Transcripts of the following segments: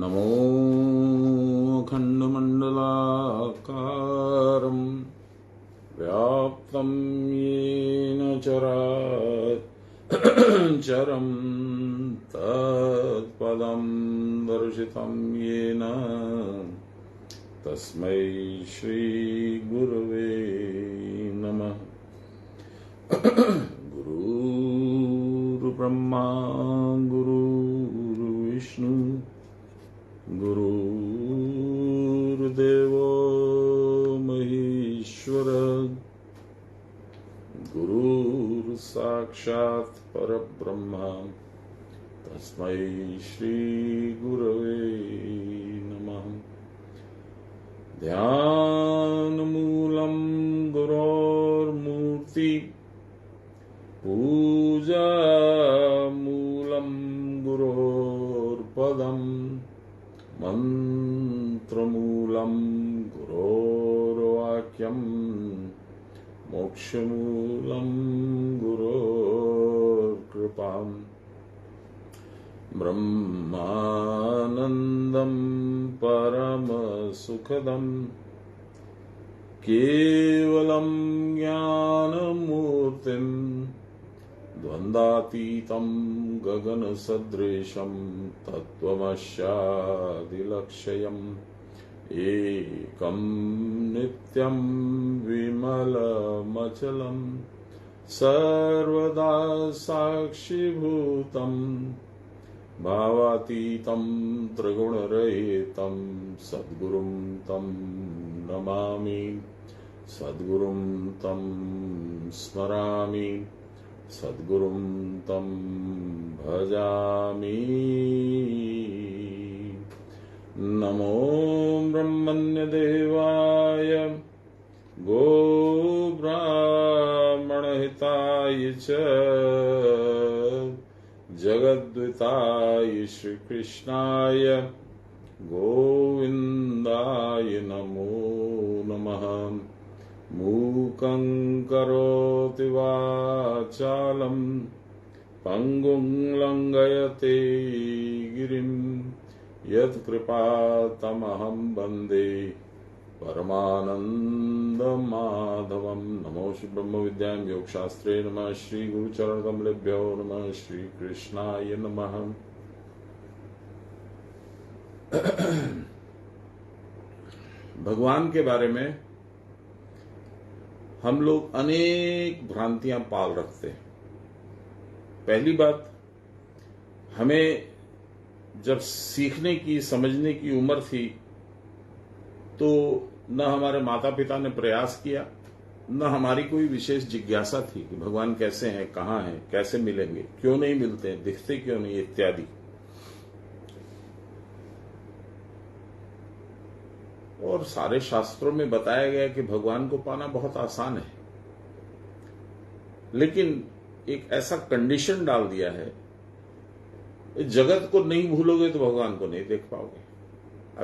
नमो खण्डमण्डलाकारं व्याप्तं येन चराचरं तत्पदं दर्शितं येन तस्मै श्रीगुरवे नमः। गुरुर्ब्रह्मा गुरुर्विष्णु गुरुर्देवो महेश्वर गुरुर्साक्षात् परब्रह्म तस्मै श्रीगुरवे नमः। ध्यानमूलं गुरोर्मूर्ति पूजामूलं गुरोर्पदं मन्त्रमूलं गुरोर्वाक्यं मोक्षमूलं गुरोर्कृपाम् ब्रह्मानन्दं परमसुखदं केवलं ज्ञानमूर्तिं द्वन्द्वातीतं गगनसदृशं तत्त्वमस्यादिलक्ष्यम् एकं नित्यं विमलमचलं सर्वदा साक्षिभूतं भावातीतं त्रिगुणरहितं सद्गुरुं तं नमामि सद्गुरुं तं स्मरामि सद्गुरुं तं भजामि। नमो ब्रह्मण्यदेवाय गोब्राह्मणहिताय च जगद्विताय श्रीकृष्णाय गोविन्दाय नमो नमः। मूकं करोति वाचालं पङ्गुं लङ्घयते गिरिं यत्कृपातमहं वन्दे परमानन्दमाधवं। नमो श्री ब्रह्म विद्यां योगशास्त्रे नमः। श्री गुरुचरणकमलेभ्यो नमः। श्री कृष्णाय नमः। भगवान के बारे में हम लोग अनेक भ्रांतियां पाल रखते हैं। पहली बात, हमें जब सीखने की समझने की उम्र थी तो न हमारे माता पिता ने प्रयास किया, न हमारी कोई विशेष जिज्ञासा थी कि भगवान कैसे हैं, कहाँ हैं, कैसे मिलेंगे, क्यों नहीं मिलते हैं, दिखते क्यों नहीं, इत्यादि। और सारे शास्त्रों में बताया गया कि भगवान को पाना बहुत आसान है, लेकिन एक ऐसा कंडीशन डाल दिया है, जगत को नहीं भूलोगे तो भगवान को नहीं देख पाओगे।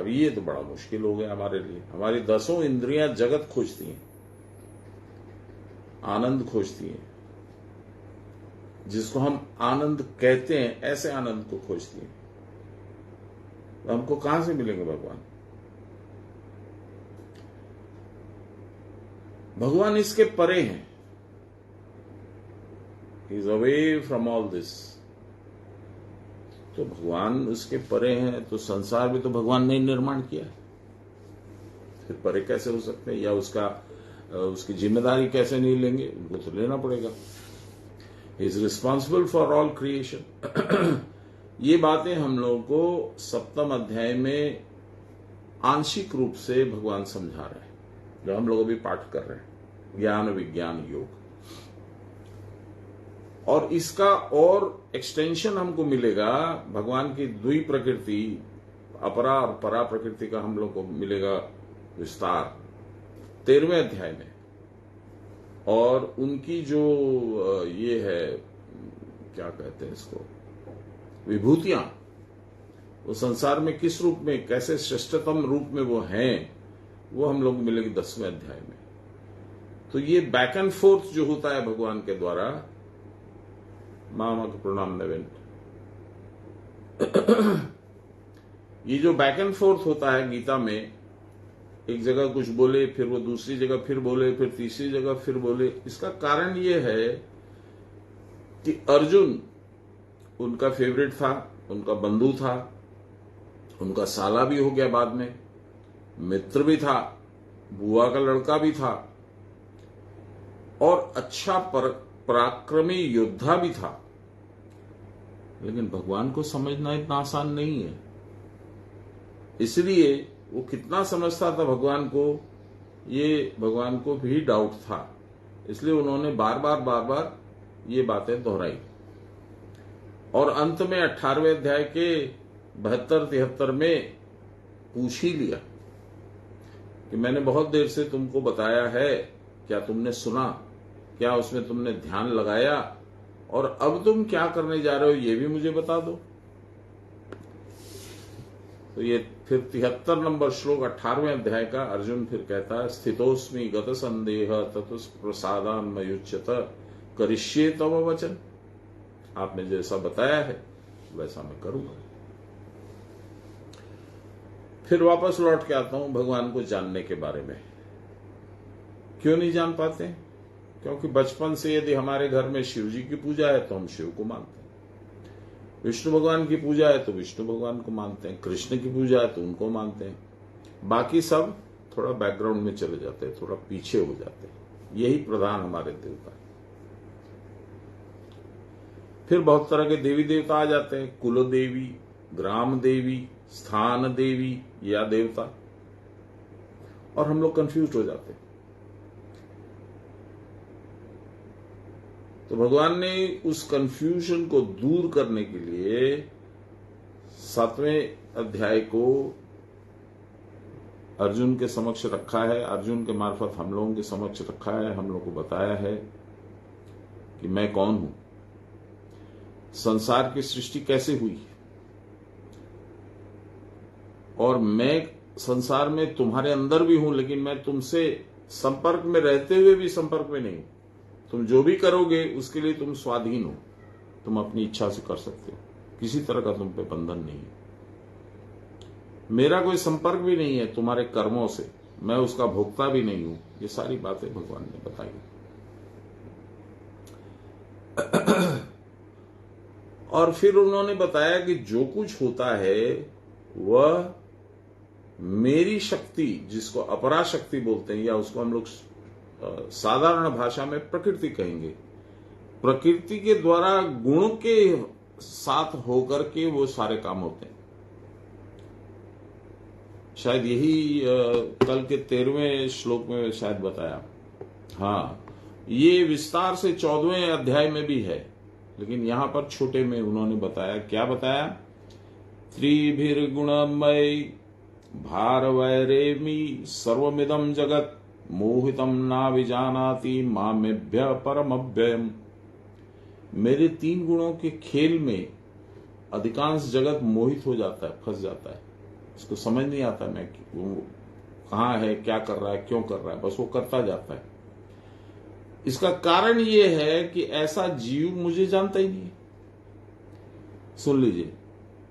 अब ये तो बड़ा मुश्किल हो गया हमारे लिए। हमारी 10 इंद्रियां जगत खोजती हैं, आनंद खोजती हैं, जिसको हम आनंद कहते हैं ऐसे आनंद को खोजती हैं। तो हमको कहां से मिलेंगे भगवान? भगवान इसके परे हैं। He is away from all this. तो भगवान उसके परे हैं, तो संसार में तो भगवान ने निर्माण किया है, फिर परे कैसे हो सकते हैं? या उसकी जिम्मेदारी कैसे नहीं लेंगे? उनको तो लेना पड़ेगा। He is responsible for all creation. ये बातें हम लोगों को 7वें अध्याय में आंशिक रूप से भगवान समझा रहे हैं, जो हम लोग अभी पाठ कर रहे हैं, ज्ञान विज्ञान योग। और इसका और एक्सटेंशन हमको मिलेगा। भगवान की द्वि प्रकृति, अपरा और परा प्रकृति का हम लोग को मिलेगा विस्तार 13वें अध्याय में। और उनकी जो ये है, क्या कहते हैं इसको, विभूतियां, वो संसार में किस रूप में, कैसे श्रेष्ठतम रूप में वो हैं, वो हम लोग मिलेगी 10वें अध्याय में। तो ये बैक एंड फोर्थ जो होता है भगवान के द्वारा, मामा को प्रणाम नवेंट, ये जो बैक एंड फोर्थ होता है गीता में, एक जगह कुछ बोले, फिर वो दूसरी जगह फिर बोले, फिर तीसरी जगह फिर बोले, इसका कारण ये है कि अर्जुन उनका फेवरेट था, उनका बंधु था, उनका साला भी हो गया, बाद में मित्र भी था, बुआ का लड़का भी था, और अच्छा पराक्रमी योद्धा भी था। लेकिन भगवान को समझना इतना आसान नहीं है। इसलिए वो कितना समझता था भगवान को, ये भगवान को भी डाउट था। इसलिए उन्होंने बार बार ये बातें दोहराई, और अंत में 18वें अध्याय के 72-73 में पूछ ही लिया कि मैंने बहुत देर से तुमको बताया है, क्या तुमने सुना, क्या उसमें तुमने ध्यान लगाया, और अब तुम क्या करने जा रहे हो ये भी मुझे बता दो। तो ये फिर 73 नंबर श्लोक 18वें अध्याय का अर्जुन फिर कहता है, स्थितोस्मि गत संदेह ततुस प्रसादान मयुच्यत करिष्ये तव वचन। आपने जैसा बताया है वैसा मैं करूंगा। फिर वापस लौट के आता हूं भगवान को जानने के बारे में। क्यों नहीं जान पाते? क्योंकि बचपन से यदि हमारे घर में शिव जी की पूजा है तो हम शिव को मानते हैं, विष्णु भगवान की पूजा है तो विष्णु भगवान को मानते हैं, कृष्ण की पूजा है तो उनको मानते हैं, बाकी सब थोड़ा बैकग्राउंड में चले जाते हैं, थोड़ा पीछे हो जाते हैं। यही प्रधान हमारे देवता है। फिर बहुत तरह के देवी देवता आ जाते हैं, कुल देवी, ग्राम देवी, स्थान देवी या देवता, और हम लोग कंफ्यूज हो जाते हैं। तो भगवान ने उस कंफ्यूजन को दूर करने के लिए 7वें अध्याय को अर्जुन के समक्ष रखा है, अर्जुन के मार्फत हम लोगों के समक्ष रखा है, हम लोगों को बताया है कि मैं कौन हूं, संसार की सृष्टि कैसे हुई, और मैं संसार में तुम्हारे अंदर भी हूं, लेकिन मैं तुमसे संपर्क में रहते हुए भी संपर्क में नहीं हूं। तुम जो भी करोगे उसके लिए तुम स्वाधीन हो, तुम अपनी इच्छा से कर सकते हो, किसी तरह का तुम पे बंधन नहीं है। मेरा कोई संपर्क भी नहीं है तुम्हारे कर्मों से, मैं उसका भोक्ता भी नहीं हूं। ये सारी बातें भगवान ने बताई। और फिर उन्होंने बताया कि जो कुछ होता है वह मेरी शक्ति, जिसको अपरा शक्ति बोलते हैं, या उसको हम लोग साधारण भाषा में प्रकृति कहेंगे, प्रकृति के द्वारा गुण के साथ होकर के वो सारे काम होते हैं। शायद यही कल के 13वें श्लोक में शायद बताया। हाँ, ये विस्तार से 14वें अध्याय में भी है, लेकिन यहां पर छोटे में उन्होंने बताया। क्या बताया? त्रिभिर्गुणमय भारवैरेमि सर्वमिदं जगत मोहितम ना विजानाति मामेभ्य परमभ्ययम्। मेरे 3 गुणों के खेल में अधिकांश जगत मोहित हो जाता है, फंस जाता है, उसको समझ नहीं आता मैं वो कहां है, क्या कर रहा है, क्यों कर रहा है, बस वो करता जाता है। इसका कारण ये है कि ऐसा जीव मुझे जानता ही नहीं है। सुन लीजिए,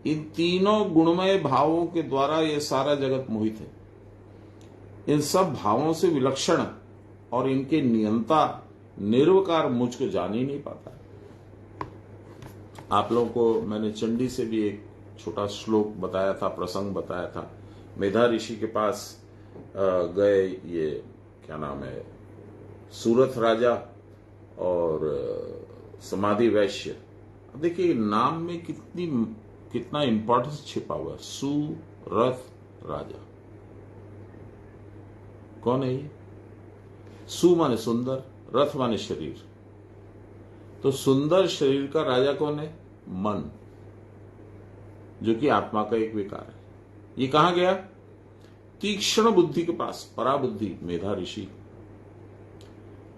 इन तीनों गुणमय भावों के द्वारा ये सारा जगत मोहित है। इन सब भावों से विलक्षण और इनके नियंता निर्विकार मुझको जान ही नहीं पाता। आप लोगों को मैंने चंडी से भी एक छोटा श्लोक बताया था, प्रसंग बताया था। मेधा ऋषि के पास गए, ये क्या नाम है, सूरथ राजा और समाधि वैश्य। देखिए नाम में कितना इंपॉर्टेंस छिपा हुआ है। सूरथ राजा कौन है? ये सु माने सुंदर, रथ माने शरीर। तो सुंदर शरीर का राजा कौन है? मन, जो कि आत्मा का एक विकार है। ये कहां गया? तीक्ष्ण बुद्धि के पास, पराबुद्धि मेधा ऋषि।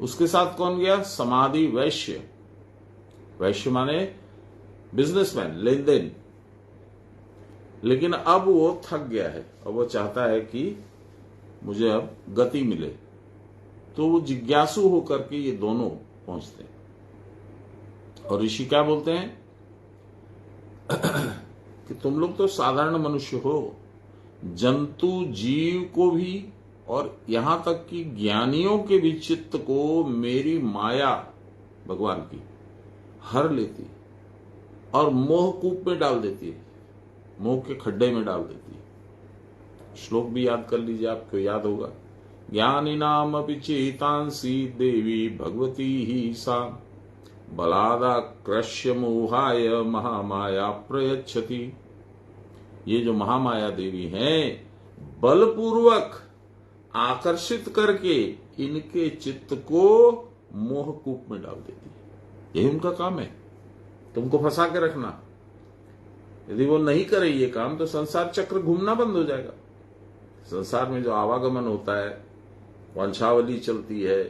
उसके साथ कौन गया? समाधि वैश्य। वैश्य माने बिजनेसमैन, लेन देन। लेकिन अब वो थक गया है, अब वो चाहता है कि मुझे अब गति मिले। तो वो जिज्ञासु होकर के ये दोनों पहुंचते हैं। और ऋषि क्या बोलते हैं? कि तुम लोग तो साधारण मनुष्य हो, जंतु जीव को भी और यहां तक कि ज्ञानियों के भी चित्त को मेरी माया भगवान की हर लेती और मोह कूप में डाल देती है, मोह के खड्डे में डाल देती है। श्लोक भी याद कर लीजिए, आपको याद होगा। ज्ञानी नाम अपि चेतांसी देवी भगवती ही सा बलादा कृष्य मोहाय महामाया प्रयच्छति। ये जो महामाया देवी हैं, बलपूर्वक आकर्षित करके इनके चित्त को मोहकूप में डाल देती है। यही उनका काम है, तुमको फंसा के रखना। यदि वो नहीं करे ये काम तो संसार चक्र घूमना बंद हो जाएगा। संसार में जो आवागमन होता है, वंशावली चलती है,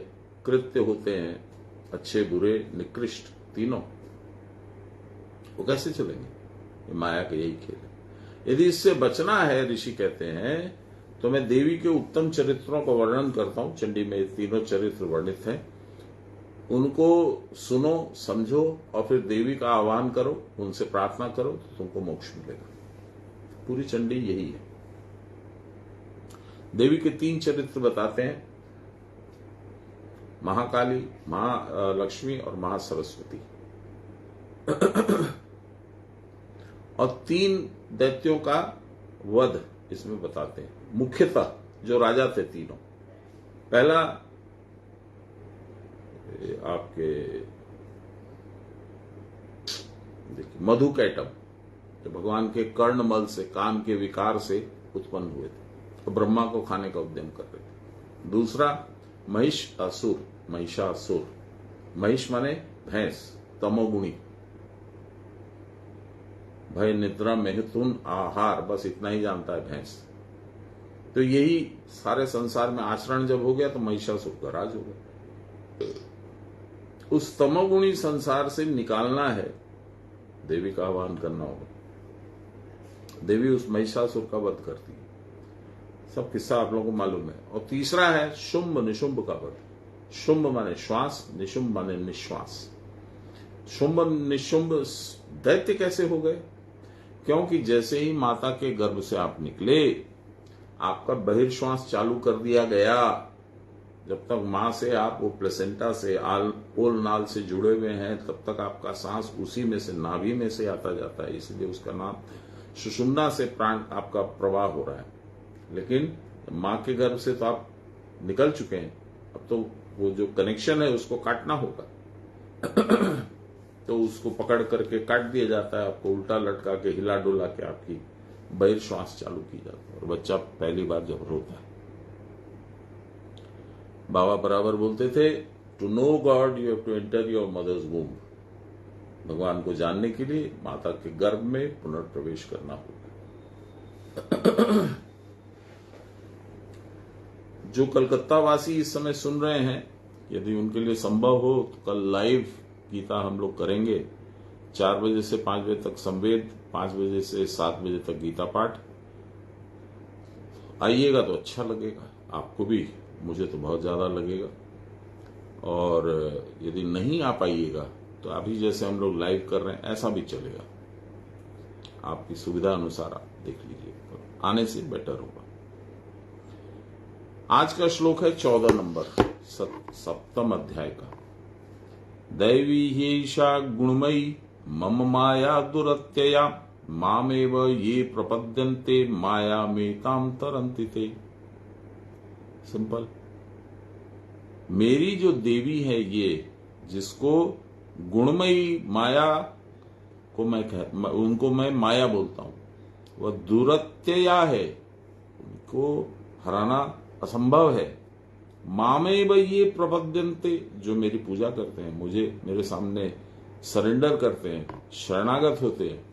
कृत्य होते हैं, अच्छे बुरे निकृष्ट तीनों, वो कैसे चलेंगे? ये माया का यही खेल है। यदि इससे बचना है, ऋषि कहते हैं, तो मैं देवी के उत्तम चरित्रों का वर्णन करता हूं। चंडी में तीनों चरित्र वर्णित हैं, उनको सुनो, समझो और फिर देवी का आह्वान करो, उनसे प्रार्थना करो तो तुमको मोक्ष मिलेगा। पूरी चंडी यही है। देवी के 3 चरित्र बताते हैं, महाकाली, महालक्ष्मी और महासरस्वती। और 3 दैत्यों का वध इसमें बताते हैं। मुख्यतः जो राजा थे तीनों, पहला आपके देखिए मधुकैटभ, जो भगवान के कर्णमल से, कान के विकार से उत्पन्न हुए थे, तो ब्रह्मा को खाने का उद्यम कर रहे थे। दूसरा महिषासुर, महिषासुर, महिष माने भैंस, तमोगुणी, भय निद्रा मैथुन आहार, बस इतना ही जानता है भैंस। तो यही सारे संसार में आचरण जब हो गया तो महिषासुर का राज हो गया। उस तमोगुणी संसार से निकालना है, देवी का आह्वान करना होगा। देवी उस महिषासुर का वध करती है, सब किस्सा आप लोगों को मालूम है। और तीसरा है शुंभ निशुंभ का वध। शुंभ माने श्वास, निशुंभ माने निश्वास। शुंभ निशुंभ दैत्य कैसे हो गए? क्योंकि जैसे ही माता के गर्भ से आप निकले, आपका बहिर्श्वास चालू कर दिया गया। जब तक मां से आप वो प्लेसेंटा से, ओल नाल से जुड़े हुए हैं, तब तक आपका सांस उसी में से, नाभि में से आता जाता है, इसलिए उसका नाम सुषुम्ना से प्राण आपका प्रवाह हो रहा है। लेकिन मां के गर्भ से तो आप निकल चुके हैं, अब तो वो जो कनेक्शन है उसको काटना होगा। तो उसको पकड़ करके काट दिया जाता है, आपको उल्टा लटका के हिला डुला के आपकी बहिर्श्वास चालू की जाती है। और बच्चा पहली बार जब रोता है, बाबा बराबर बोलते थे, to know God you have to enter your mother's womb. भगवान को जानने के लिए माता के गर्भ में पुनर्प्रवेश करना होगा। जो कलकत्ता वासी इस समय सुन रहे हैं, यदि उनके लिए संभव हो तो कल लाइव गीता हम लोग करेंगे। 4 बजे से 5 बजे तक संवेद, 5 बजे से 7 बजे तक गीता पाठ। आइएगा तो अच्छा लगेगा आपको भी, मुझे तो बहुत ज्यादा लगेगा। और यदि नहीं आ पाइएगा तो अभी जैसे हम लोग लाइव कर रहे हैं ऐसा भी चलेगा, आपकी सुविधा अनुसार आप देख लीजिए, आने से बेटर होगा। आज का श्लोक है 14 नंबर 7वें अध्याय का। दैवी ह्यैषा गुणमयी मम माया दुरत्यया मामेव ये प्रपद्यन्ते माया मेताम तरन्ति ते। सिंपल। मेरी जो देवी है, ये जिसको गुणमयी माया को उनको मैं माया बोलता हूं, वह दुरत्यया है, उनको हराना असंभव है। मामेव ये प्रपद्यन्ते, जो मेरी पूजा करते हैं, मुझे मेरे सामने सरेंडर करते हैं, शरणागत होते हैं,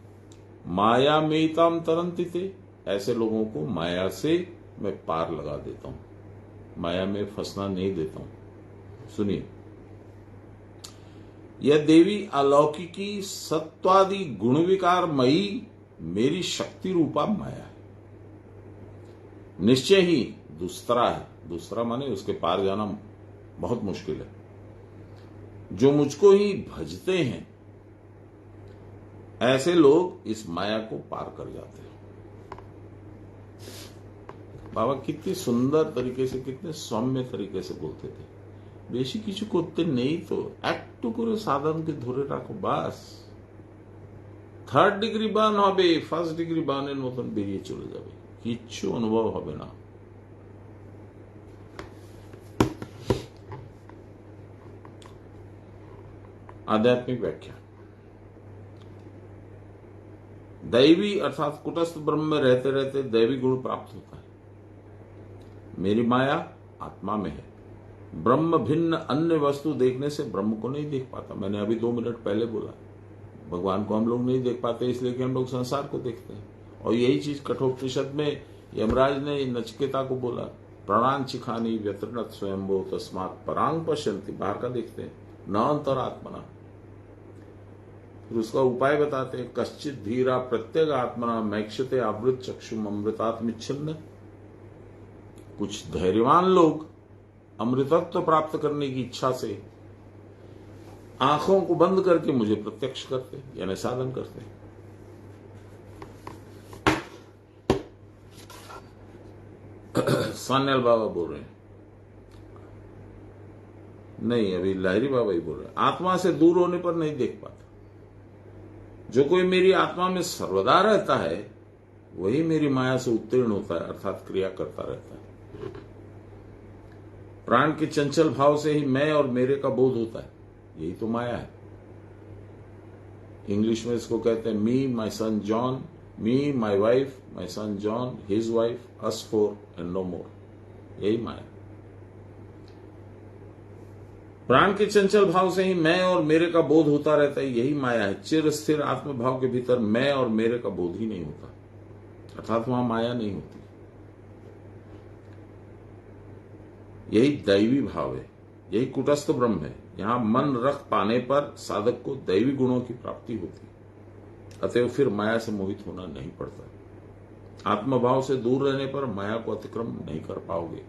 माया मेताम तरन्ति ते, ऐसे लोगों को माया से मैं पार लगा देता हूं, माया में फंसना नहीं देता हूं। सुनिए, यह देवी अलौकिकी सत्वादि गुण विकार मयी मेरी शक्ति रूपा माया है। निश्चय ही दूसरा है, दूसरा माने उसके पार जाना बहुत मुश्किल है। जो मुझको ही भजते हैं ऐसे लोग इस माया को पार कर जाते हैं। बाबा कितनी सुंदर तरीके से, कितने सौम्य तरीके से बोलते थे। বেশি কিছু করতে নেই তো, একটু করে সাধনকে ধরে রাখো বাস। 3rd ডিগ্রি বার্ন হবে, 1st ডিগ্রি বার্নের মতন বেরিয়ে চলে যাবে, কিচ্ছু অনুভব হবে না। आध्यात्मिक व्याख्या। दैवी अर्थात कुटस्थ ब्रह्म में रहते रहते दैवी गुण प्राप्त होता है। मेरी माया आत्मा में है। ब्रह्म भिन्न अन्य वस्तु देखने से ब्रह्म को नहीं देख पाता। मैंने अभी 2 मिनट पहले बोला, भगवान को हम लोग नहीं देख पाते इसलिए कि हम लोग संसार को देखते हैं। और यही चीज कठोपनिषद में यमराज ने नचिकेता को बोला, प्राणान चिखानी व्यतृणत स्वयंभो तस्मात् परांग पश्यन्ति, बाहर का देखते हैं, न अंतरात्मना। फिर उसका उपाय बताते हैं, कश्चित धीरा प्रत्येक आत्मना मैक्षते आवृत चक्षुम अमृतात्मिच्छिन्न। कुछ धैर्यवान लोग अमृतत्व प्राप्त करने की इच्छा से आंखों को बंद करके मुझे प्रत्यक्ष करते, यानी साधन करते। सान्याल बाबा बोल रहे हैं, नहीं अभी लाहिरी बाबा ही बोल रहे हैं, आत्मा से दूर होने पर नहीं देख पाता। जो कोई मेरी आत्मा में सर्वदा रहता है वही मेरी माया से उत्तीर्ण होता है, अर्थात क्रिया करता रहता है। प्राण के चंचल भाव से ही मैं और मेरे का बोध होता है, यही तो माया है। इंग्लिश में इसको कहते हैं me my son John, me my wife my son John, his wife, us 4 and no more, यही माया। प्राण के चंचल भाव से ही मैं और मेरे का बोध होता रहता है, यही माया है। चिर स्थिर आत्म भाव के भीतर मैं और मेरे का बोध ही नहीं होता, अर्थात वहां माया नहीं होती। यही दैवी भाव है, यही कुटस्थ ब्रह्म है। यहां मन रख पाने पर साधक को दैवी गुणों की प्राप्ति होती, अतएव फिर माया से मोहित होना नहीं पड़ता। आत्मभाव से दूर रहने पर माया को अतिक्रम नहीं कर पाओगे।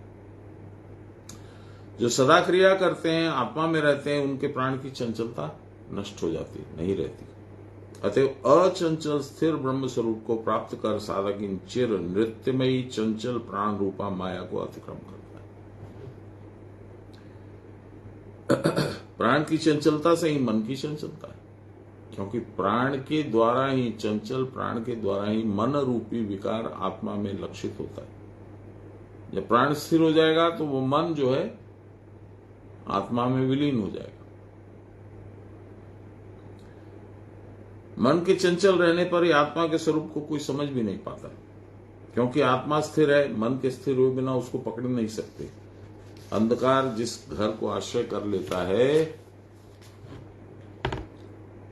जो सदा क्रिया करते हैं, आत्मा में रहते हैं, उनके प्राण की चंचलता नष्ट हो जाती, नहीं रहती। अतएव अचंचल स्थिर ब्रह्म स्वरूप को प्राप्त कर साधक इन चिर नृत्यमयी चंचल प्राण रूपा माया को अतिक्रम करता है। प्राण की चंचलता से ही मन की चंचलता है, क्योंकि प्राण के द्वारा ही, चंचल प्राण के द्वारा ही मन रूपी विकार आत्मा में लक्षित होता है। जब प्राण स्थिर हो जाएगा तो वो मन जो है आत्मा में विलीन हो जाएगा। मन के चंचल रहने पर ही आत्मा के स्वरूप को कोई समझ भी नहीं पाता, क्योंकि आत्मा स्थिर है। मन के स्थिर हुए बिना उसको पकड़ नहीं सकते। अंधकार जिस घर को आश्रय कर लेता है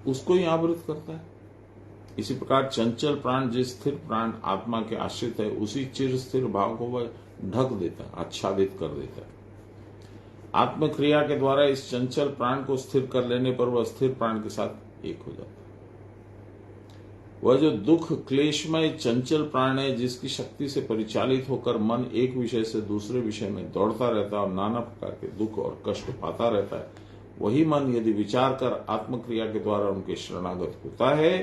उसको ही आवृत करता है। इसी प्रकार चंचल प्राण जिस स्थिर प्राण आत्मा के आश्रित है, उसी चिर स्थिर भाव को वह ढक देता है, आच्छादित कर देता है। आत्मक्रिया के द्वारा इस चंचल प्राण को स्थिर कर लेने पर वह स्थिर प्राण के साथ एक हो जाता है। वह जो दुख क्लेशमय चंचल प्राण है, जिसकी शक्ति से परिचालित होकर मन एक विषय से दूसरे विषय में दौड़ता रहता है और नाना प्रकार के दुख और कष्ट पाता रहता है, वही मन यदि विचार कर आत्मक्रिया के द्वारा उनके शरणागत होता है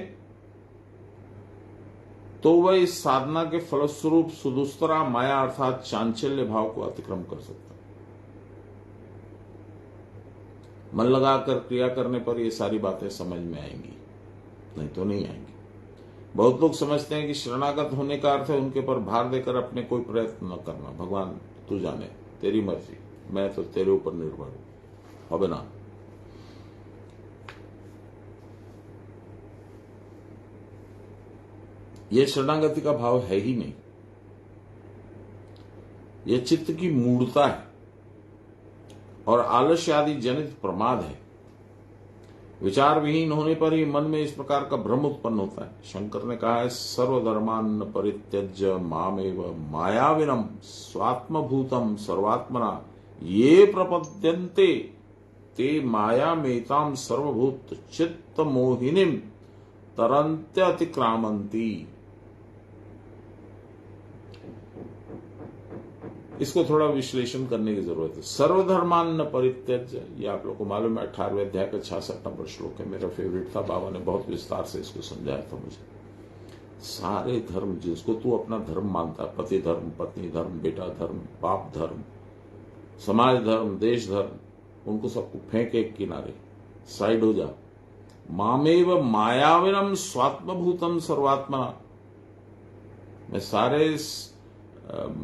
तो वह इस साधना के फलस्वरूप सुदुस्तरा माया अर्थात चांचल्य भाव को अतिक्रम कर सकता है। मन लगाकर क्रिया करने पर ये सारी बातें समझ में आएंगी, नहीं तो नहीं आएंगी। बहुत लोग समझते हैं कि शरणागत होने का अर्थ है उनके पर भार देकर अपने कोई प्रयत्न न करना। भगवान तू जाने, तेरी मर्जी, मैं तो तेरे ऊपर निर्भर हूं, হবে না। यह शरणागति का भाव है ही नहीं। यह चित्त की मूढ़ता है और आलस्य आदि जनित प्रमाद है। विचार विहीन होने पर ही मन में इस प्रकार का भ्रम उत्पन्न होता है। शंकर ने कहा है, सर्वधर्मान परित्यज्य मामेव मायाविनम स्वात्मभूतम सर्वात्मना ये प्रपद्यन्ते ते मायामेताम सर्वभूत चित्त मोहिनीम तरन्त्यतिक्रामन्ति। इसको थोड़ा विश्लेषण करने की जरूरत है। सर्वधर्मान न परित्यज्य, ये आप लोग को मालूम है 18वें अध्याय का 66 नंबर श्लोक है, मेरा फेवरेट था। बाबा ने बहुत विस्तार से इसको समझाया था मुझे। सारे धर्म जिसको तू अपना धर्म मानता, पति धर्म, पत्नी धर्म, बेटा धर्म, बाप धर्म, समाज धर्म, देश धर्म, उनको सबको फेंक एक किनारे, साइड हो जा। मामेव मायाविनम स्वात्मभूतम सर्वात्मना, मैं सारे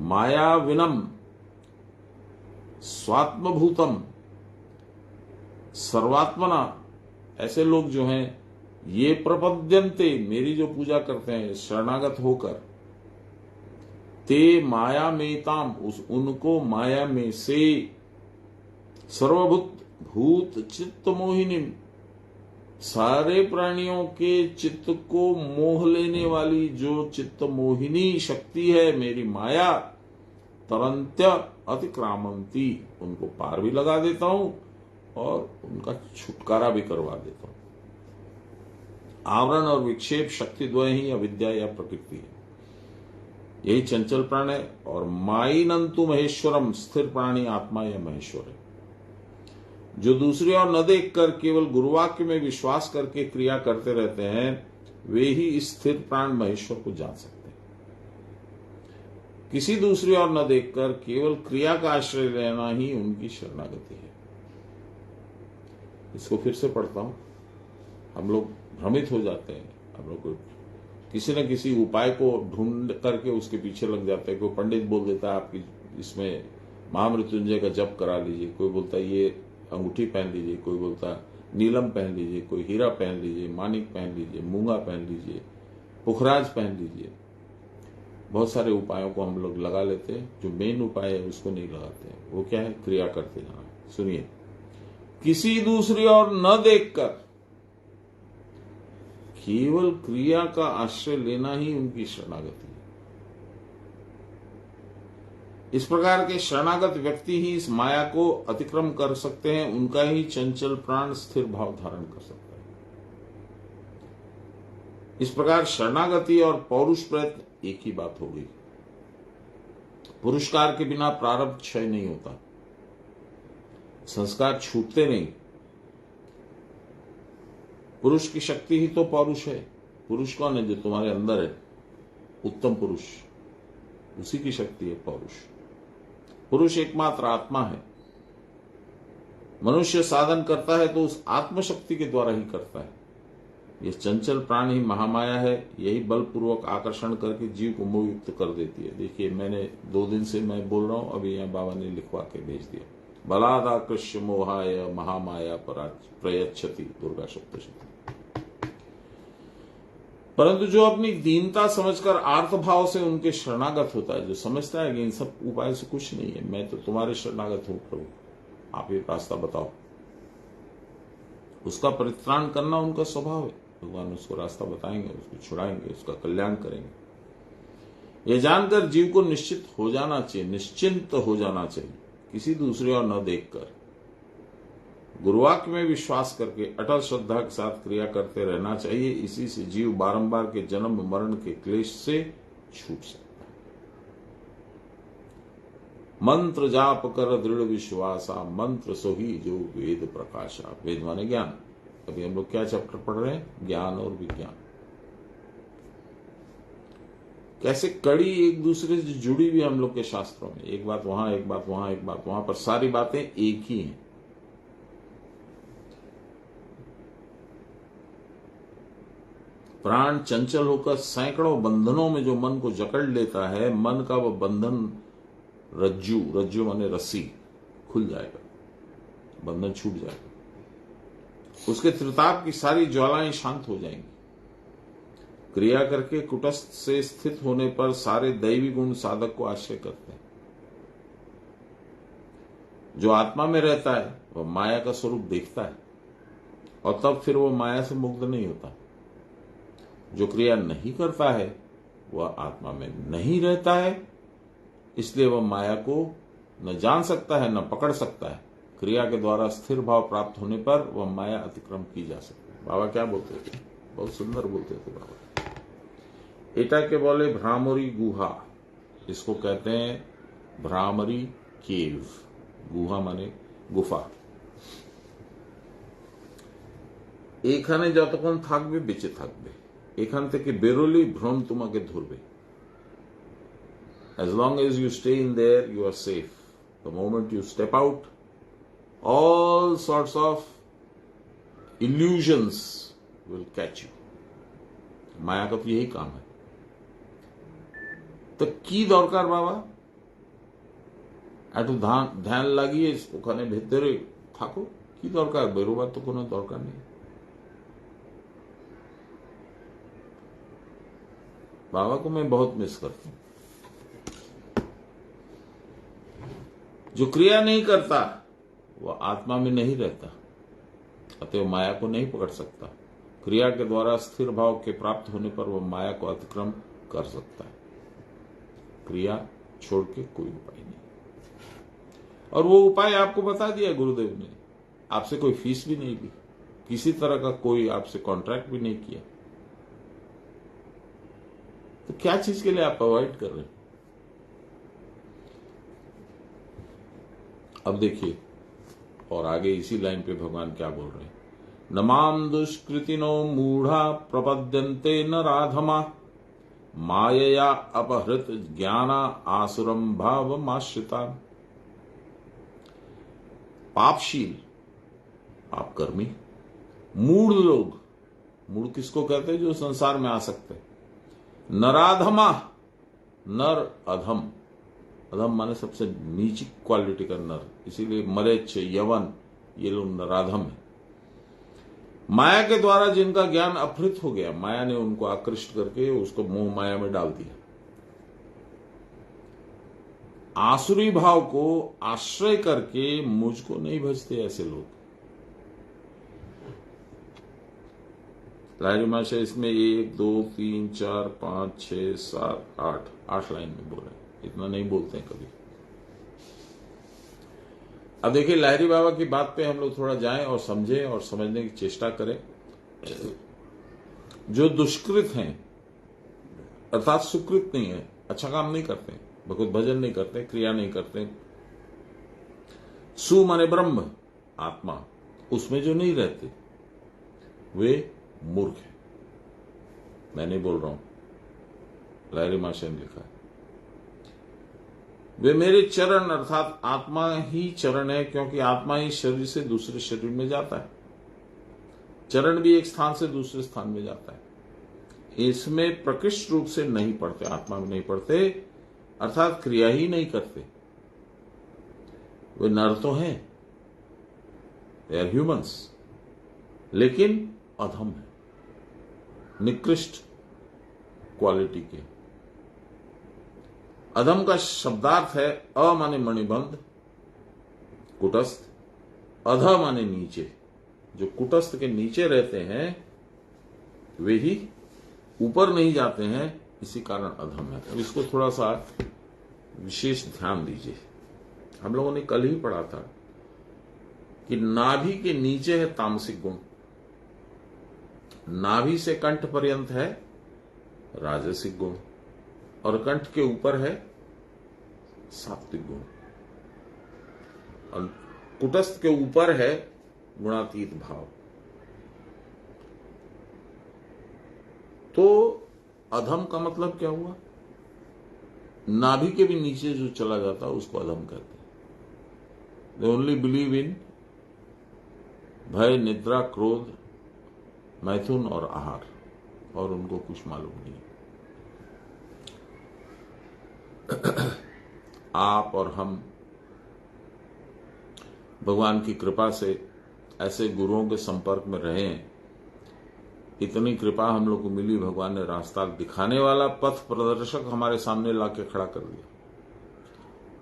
मायाविनम स्वात्मभूतम सर्वात्मना, ऐसे लोग जो हैं ये प्रपद्यन्ते, मेरी जो पूजा करते हैं शरणागत होकर, ते माया मेताम, उनको माया में से सर्वभूत भूत चित्त मोहिनी, सारे प्राणियों के चित्त को मोह लेने वाली जो चित्त मोहिनी शक्ति है मेरी माया, तरंत्य अतिक्रामंती, उनको पार भी लगा देता हूं और उनका छुटकारा भी करवा देता हूं। आवरण और विक्षेप शक्ति द्वय ही अविद्या या प्रकृति है, यही चंचल प्राण है। और माइनंतु महेश्वरम, स्थिर प्राणी आत्मा या महेश्वर है। जो दूसरी ओर न देखकर केवल गुरुवाक्य में विश्वास करके क्रिया करते रहते हैं, वे ही स्थिर प्राण महेश्वर को जान सकते हैं। किसी दूसरी ओर न देखकर केवल क्रिया का आश्रय लेना ही उनकी शरणागति है। इसको फिर से पढ़ता हूं। हम लोग भ्रमित हो जाते हैं, हम लोग किसी न किसी उपाय को ढूंढ करके उसके पीछे लग जाते हैं। कोई पंडित बोल देता है आपकी इसमें महामृत्युंजय का जप करा लीजिए, कोई बोलता है ये अंगूठी पहन लीजिए, कोई बोलता है नीलम पहन लीजिए, कोई हीरा पहन लीजिए, मानिक पहन लीजिए, मूंगा पहन लीजिए, पुखराज पहन लीजिए। बहुत सारे उपायों को हम लोग लगा लेते हैं, जो मेन उपाय है उसको नहीं लगाते हैं। वो क्या है? क्रिया करते जाना। सुनिए, किसी दूसरी ओर न देखकर केवल क्रिया का आश्रय लेना ही उनकी शरणागति है। इस प्रकार के शरणागत व्यक्ति ही इस माया को अतिक्रम कर सकते हैं, उनका ही चंचल प्राण स्थिर भाव धारण कर सकता है। इस प्रकार शरणागति और पौरुष प्रयत्न एक ही बात हो गई। पुरस्कार के बिना प्रारब्ध क्षय नहीं होता, संस्कार छूटते नहीं। पुरुष की शक्ति ही तो पौरुष है। पुरुष कौन है? जो तुम्हारे अंदर है, उत्तम पुरुष, उसी की शक्ति है पौरुष। पुरुष एकमात्र आत्मा है। मनुष्य साधन करता है तो उस आत्मशक्ति के द्वारा ही करता है। यह चंचल प्राण ही महामाया है, यही बलपूर्वक आकर्षण करके जीव को मोहयुक्त कर देती है। देखिए, मैंने 2 दिन से मैं बोल रहा हूं, अभी यहां बाबा ने लिखवा के भेज दिया। बलादाकृष्य मोहाय महामाया प्रयच्छति, दुर्गा सप्तशती। परंतु जो अपनी दीनता समझकर आर्त भाव से उनके शरणागत होता है, जो समझता है कि इन सब उपाय से कुछ नहीं है, मैं तो तुम्हारे शरणागत हूं प्रभु, आप ये रास्ता बताओ, उसका परित्राण करना उनका स्वभाव है। भगवान उसको रास्ता बताएंगे, उसको छुड़ाएंगे, उसका कल्याण करेंगे। यह जानकर जीव को निश्चित हो जाना चाहिए, निश्चिंत हो जाना चाहिए, किसी दूसरे और न देखकर गुरुवाक्य में विश्वास करके अटल श्रद्धा के साथ क्रिया करते रहना चाहिए। इसी से जीव बारंबार के जन्म मरण के क्लेश से छूट सकता है। मंत्र जाप कर दृढ़ विश्वासा, मंत्र सोही जो वेद प्रकाशा। वेद माने ज्ञान। अभी हम लोग क्या चैप्टर पढ़ रहे हैं? ज्ञान और विज्ञान। कैसे कड़ी एक दूसरे से जुड़ी हुई हम लोग के शास्त्रों में, एक बात वहां, एक बात वहां, एक बात वहां, पर सारी बातें एक ही हैं। प्राण चंचल होकर सैकड़ों बंधनों में जो मन को जकड़ लेता है, मन का वह बंधन रज्जू, रज्जू माने रस्सी, खुल जाएगा, बंधन छूट जाएगा। उसके त्रिताप की सारी ज्वालाएं शांत हो जाएंगी। क्रिया करके कुटस्थ से स्थित होने पर सारे दैवी गुण साधक को आश्रय करते हैं। जो आत्मा में रहता है वह माया का स्वरूप देखता है और तब फिर वह माया से मुक्त नहीं होता। जो क्रिया नहीं करता है वह आत्मा में नहीं रहता है, इसलिए वह माया को न जान सकता है न पकड़ सकता है। क्रिया के द्वारा स्थिर भाव प्राप्त होने पर वह माया अतिक्रम की जा सकती है। बाबा क्या बोलते थे? बहुत सुंदर बोलते थे बाबा। एटा के बोले भ्रामरी गुहा, इसको कहते हैं भ्रामरी केव, गुहा माने गुफा। এখানে যতক্ষণ থাকবে বেঁচে থাকবে, এখান থেকে বেরোলেই ভ্রম তোমাকে ধরবে। As long as you stay in there, you are safe. The moment you step out, all sorts of illusions will catch you. মায়া का तो यही काम है। তো কি দরকার বাবা, একটু ধ্যান লাগিয়ে ওখানে ভেতরে থাকো, কি দরকার, বেরোবার তো কোনো দরকার নেই। बाबा को मैं बहुत मिस करता हूं। जो क्रिया नहीं करता वह आत्मा में नहीं रहता, अतः माया को नहीं पकड़ सकता। क्रिया के द्वारा स्थिर भाव के प्राप्त होने पर वह माया को अतिक्रम कर सकता है। क्रिया छोड़ के कोई उपाय नहीं, और वो उपाय आपको बता दिया गुरुदेव ने, आपसे कोई फीस भी नहीं ली, किसी तरह का कोई आपसे कॉन्ट्रैक्ट भी नहीं किया। तो क्या चीज के लिए आप अवॉइड कर रहे हैं? अब देखिए, और आगे इसी लाइन पे भगवान क्या बोल रहे हैं, नमाम दुष्कृतिनो मूढ़ा प्रपद्यन्ते न राधमा मायया अपहृत ज्ञाना आसुरम भावमाश्रिता। पापशील, पापकर्मी, मूढ़ लोग, मूढ़ किसको कहते हैं? जो संसार में आ सकते हैं। नराधमा, नर अधम, अधम माने सबसे नीची क्वालिटी का नर, इसीलिए मरेच्छ, यवन, ये लोग नराधम है। माया के द्वारा जिनका ज्ञान अपहृत हो गया, माया ने उनको आकृष्ट करके उसको मोह माया में डाल दिया। आसुरी भाव को आश्रय करके मुझको नहीं भजते ऐसे लोग। लाहिरी महाशय इसमें 1 2 3 4 5 6 7 8 लाइन में बोल रहे हैं, इतना नहीं बोलते हैं कभी। अब देखिए, लाहिरी बाबा की बात पे हम लोग थोड़ा जाएं और समझें और समझने की चेष्टा करें। जो दुष्कृत हैं, अर्थात सुकृत नहीं है, अच्छा काम नहीं करते, भगवत भजन नहीं करते, क्रिया नहीं करते, सु माने ब्रह्म, आत्मा, उसमें जो नहीं रहते वे मूर्ख है। मैं नहीं बोल रहा हूं, लाहिरी महाशय ने लिखा है। वे मेरे चरण, अर्थात आत्मा ही चरण है, क्योंकि आत्मा ही शरीर से दूसरे शरीर में जाता है। चरण भी एक स्थान से दूसरे स्थान में जाता है। इसमें प्रकृष्ट रूप से नहीं पढ़ते, आत्मा में नहीं पढ़ते, अर्थात क्रिया ही नहीं करते। वे नर तो हैं, दे आर ह्यूमंस, लेकिन अधम है, निकृष्ट क्वालिटी के। अधम का शब्दार्थ है अ माने मणिबंध, कुटस्थ, अध माने नीचे। जो कुटस्थ के नीचे रहते हैं वे ही ऊपर नहीं जाते हैं, इसी कारण अधम है। अब इसको थोड़ा सा विशेष ध्यान दीजिए। हम लोगों ने कल ही पढ़ा था कि नाभि के नीचे है तामसिक गुण, नाभि से कंठ पर्यंत है राजसिक गुण, और कंठ के ऊपर है सात्विक गुण, और कुटस्थ के ऊपर है गुणातीत भाव। तो अधम का मतलब क्या हुआ? नाभि के भी नीचे जो चला जाता है उसको अधम कहते हैं। दे ओनली बिलीव इन भय, निद्रा, क्रोध, मैथुन और आहार, और उनको कुछ मालूम नहीं। आप और हम भगवान की कृपा से ऐसे गुरुओं के संपर्क में रहे हैं, इतनी कृपा हम लोग को मिली, भगवान ने रास्ता दिखाने वाला पथ प्रदर्शक हमारे सामने लाके खड़ा कर दिया,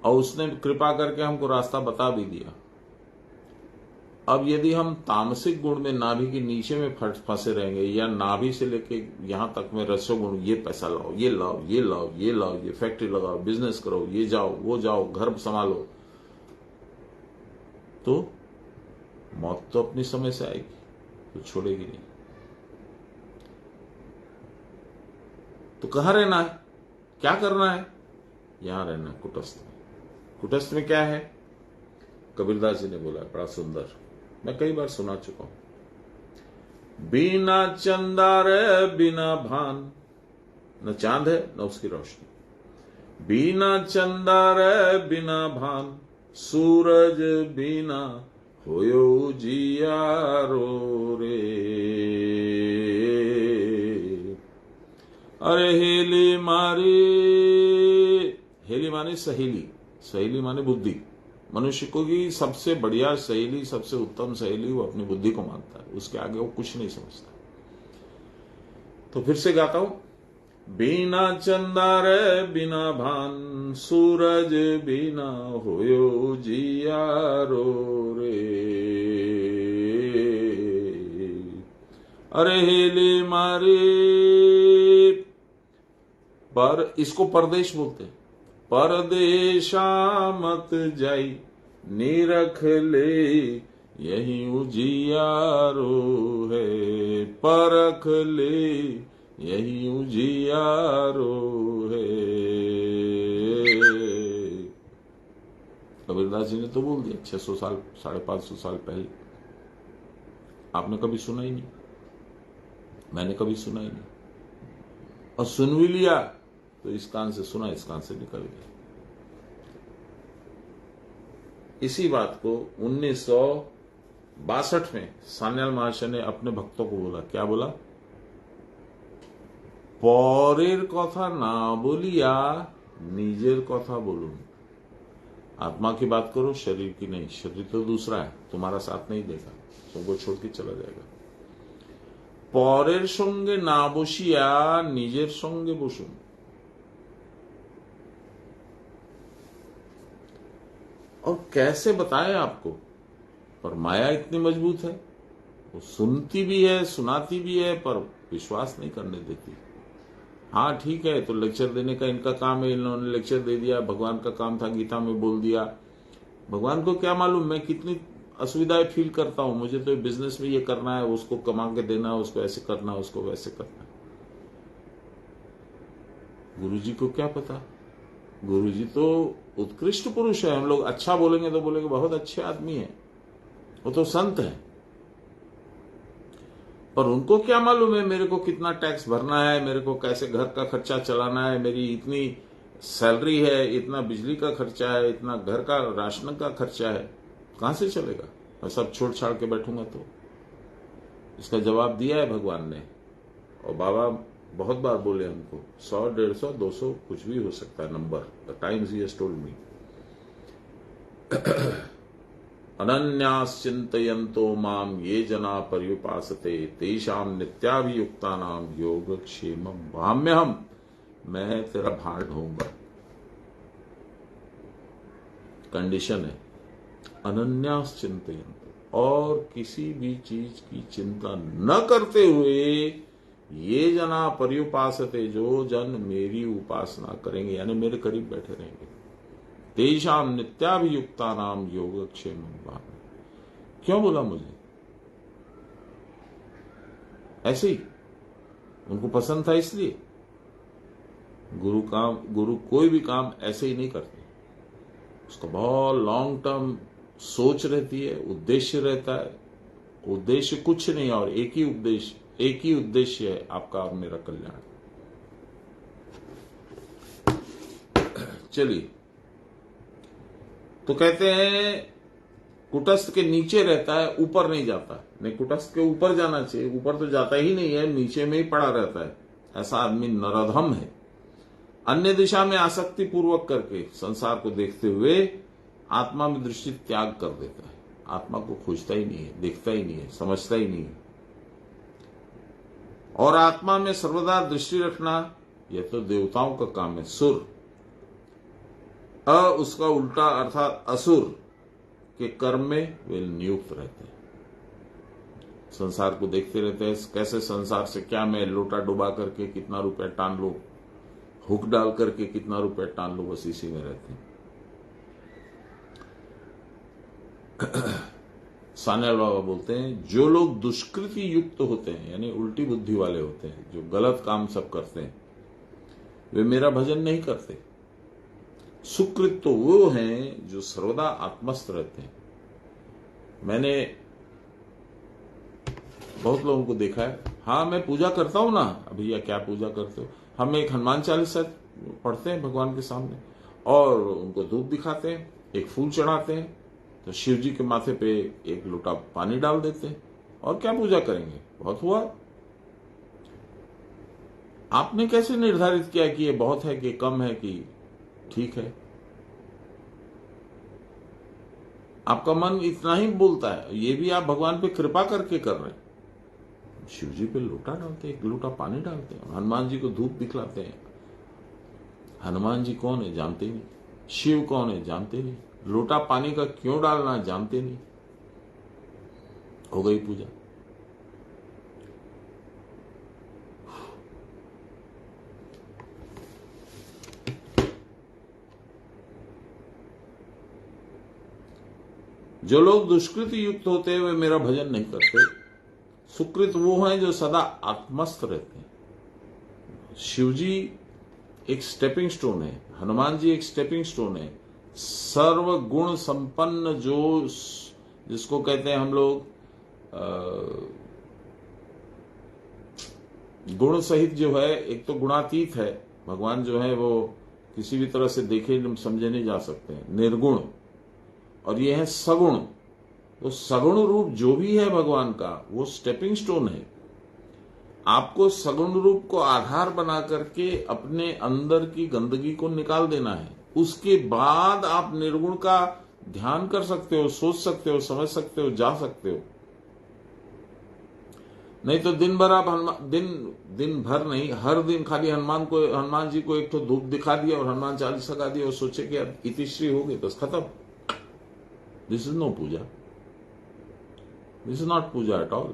और उसने कृपा करके हमको रास्ता बता भी दिया। अब यदि हम तामसिक गुण में नाभि के नीचे में फंसे रहेंगे, या नाभि से लेके यहां तक में रजोगुण, ये पैसा लाओ, ये लाओ, ये लाओ, ये लाओ, ये फैक्ट्री लगाओ, बिजनेस करो, ये जाओ, वो जाओ, घर संभालो, तो मौत तो अपनी समय से आएगी, तो छोड़ेगी नहीं। तो कहां रहना है, क्या करना है? यहां रहना है, कुटस्थ में। कुटस्थ में क्या है? कबीरदास जी ने बोला, बड़ा सुंदर, मैं कई बार सुना चुका हूं। बिना चंदा रे बिना भान, न चांद है न उसकी रोशनी। बिना चंदा रे बिना भान, सूरज बिना होयो जियारो रे। अरे हेली मारी, हेली माने सहेली, सहेली माने बुद्धि। मनुष्य को की सबसे बढ़िया सहेली, सबसे उत्तम सहेली वो अपनी बुद्धि को मानता है, उसके आगे वो कुछ नहीं समझता। तो फिर से गाता हूं। बिना चंदा रे बिना भान, सूरज बिना होयो जियारो रे। अरे हेली मारी, पर इसको परदेश बोलते हैं। परदेशा मत जाई, निरख ले यही उजियारो है। परख ले यही उजियारो है। कबीरदास जी ने तो बोल दिया 600 साल 550 साल पहले। आपने कभी सुना ही नहीं, मैंने कभी सुना ही नहीं, और सुन भी लिया तो इस कान से सुना, इस कान से निकल गया। इसी बात को 1962 में सान्याल महाशय ने अपने भक्तों को बोला। क्या बोला? परेर कथा ना बोलिया निजेर कथा बोलूं। आत्मा की बात करो, शरीर की नहीं। शरीर तो दूसरा है, तुम्हारा साथ नहीं देगा, सबको छोड़ के चला जाएगा। परेर संगे ना बसिया निजेर संगे बसुन। और कैसे बताएं आपको, पर माया इतनी मजबूत है, वो सुनती भी है, सुनाती भी है, पर विश्वास नहीं करने देती। हाँ ठीक है, तो लेक्चर देने का इनका काम है, इन्होंने लेक्चर दे दिया, भगवान का काम था, गीता में बोल दिया। भगवान को क्या मालूम मैं कितनी असुविधाएं फील करता हूं। मुझे तो बिजनेस में ये करना है, उसको कमा के देना है, उसको ऐसे करना है, उसको वैसे करना है। गुरुजी को क्या पता? गुरुजी तो उत्कृष्ट पुरुष है। हम लोग अच्छा बोलेंगे तो बोलेंगे बहुत अच्छे आदमी है, वो तो संत है। पर उनको क्या मालूम है मेरे को कितना टैक्स भरना है, मेरे को कैसे घर का खर्चा चलाना है, मेरी इतनी सैलरी है, इतना बिजली का खर्चा है, इतना घर का राशन का खर्चा है, कहां से चलेगा? मैं सब छोड़ छाड़ के बैठूंगा तो? इसका जवाब दिया है भगवान ने। और बाबा बहुत बार बोले हमको, 100, 150, 200 कुछ भी हो सकता है number. The times he has told me. अनन्याश्चिन्तयन्तो माम ये जना पर्युपासते तेषां नित्याभियुक्तानां योगक्षेमं भाम्यहम्। मैं तेरा भार ढोऊंगा। कंडीशन है अनन्याश्चिन्तयन्तो, और किसी भी चीज की चिंता न करते हुए ये जना पर्युपासते, जो जन मेरी उपासना करेंगे, यानी मेरे करीब बैठे रहेंगे, तेषाम नित्याभियुक्तानाम योगक्षेमं भाम्यहम्। क्यों बोला मुझे? ऐसे ही उनको पसंद था, इसलिए। गुरु कोई भी काम ऐसे ही नहीं करते, उसका बहुत लॉन्ग टर्म सोच रहती है, उद्देश्य रहता है। उद्देश्य कुछ नहीं और एक ही उद्देश्य है, आपका और मेरा कल्याण। चलिए, तो कहते हैं कुटस्थ के नीचे रहता है, ऊपर नहीं जाता। नहीं, कुटस्थ के ऊपर जाना चाहिए, ऊपर तो जाता ही नहीं है, नीचे में ही पड़ा रहता है। ऐसा आदमी नराधम है। अन्य दिशा में आसक्ति पूर्वक करके संसार को देखते हुए आत्मा में दृष्टि त्याग कर देता है। आत्मा को खोजता ही नहीं है, देखता ही नहीं है, समझता ही नहीं है। और आत्मा में सर्वदा दृष्टि रखना यह तो देवताओं का काम है। सुर उसका उल्टा अर्थात असुर के कर्म में वे नियुक्त रहते हैं। संसार को देखते रहते हैं, कैसे संसार से क्या मैं लोटा डुबा करके कितना रुपया टान लो, हुक डाल करके कितना रुपया टान लो, बस इसी में रहते हैं। सान्याल बाबा बोलते हैं, जो लोग दुष्कृति युक्त होते हैं, यानी उल्टी बुद्धि वाले होते हैं, जो गलत काम सब करते हैं, वे मेरा भजन नहीं करते। सुकृत तो वो हैं जो सर्वदा आत्मस्थ रहते हैं। मैंने बहुत लोगों को देखा है, हाँ मैं पूजा करता हूं ना। भैया क्या पूजा करते हो? हम एक हनुमान चालीसा पढ़ते हैं भगवान के सामने और उनको धूप दिखाते हैं, एक फूल चढ़ाते हैं, तो शिव जी के माथे पे एक लोटा पानी डाल देते हैं, और क्या पूजा करेंगे? बहुत हुआ। आपने कैसे निर्धारित किया कि ये बहुत है कि कम है कि ठीक है? आपका मन इतना ही बोलता है, ये भी आप भगवान पे कृपा करके कर रहे हैं। शिव जी पे लोटा डालते हैं, एक लोटा पानी डालते हैं, हनुमान जी को धूप दिखलाते हैं। हनुमान जी कौन है जानते नहीं, शिव कौन है जानते नहीं, लोटा पानी का क्यों डालना जानते नहीं, हो गई पूजा। जो लोग दुष्कृत युक्त होते हैं वे मेरा भजन नहीं करते। सुकृत वो हैं जो सदा आत्मस्थ रहते हैं। शिव जी एक स्टेपिंग स्टोन है, हनुमान जी एक स्टेपिंग स्टोन है। सर्व गुण संपन्न जो, जिसको कहते हैं हम लोग गुण सहित जो है, एक तो गुणातीत है भगवान, जो है वो किसी भी तरह से देखे समझे नहीं जा सकते हैं, निर्गुण। और ये है सगुण। तो सगुण रूप जो भी है भगवान का, वो स्टेपिंग स्टोन है। आपको सगुण रूप को आधार बना करके अपने अंदर की गंदगी को निकाल देना है। उसके बाद आप निर्गुण का ध्यान कर सकते हो, सोच सकते हो, समझ सकते हो, जा सकते हो। नहीं तो दिन भर आप दिन भर नहीं, हर दिन खाली हनुमान जी को एक तो धूप दिखा दिया और हनुमान चालीसा गा दिया और सोचे कि यार इतिश्री हो गई, बस खत्म। This is no puja, this is not puja at all.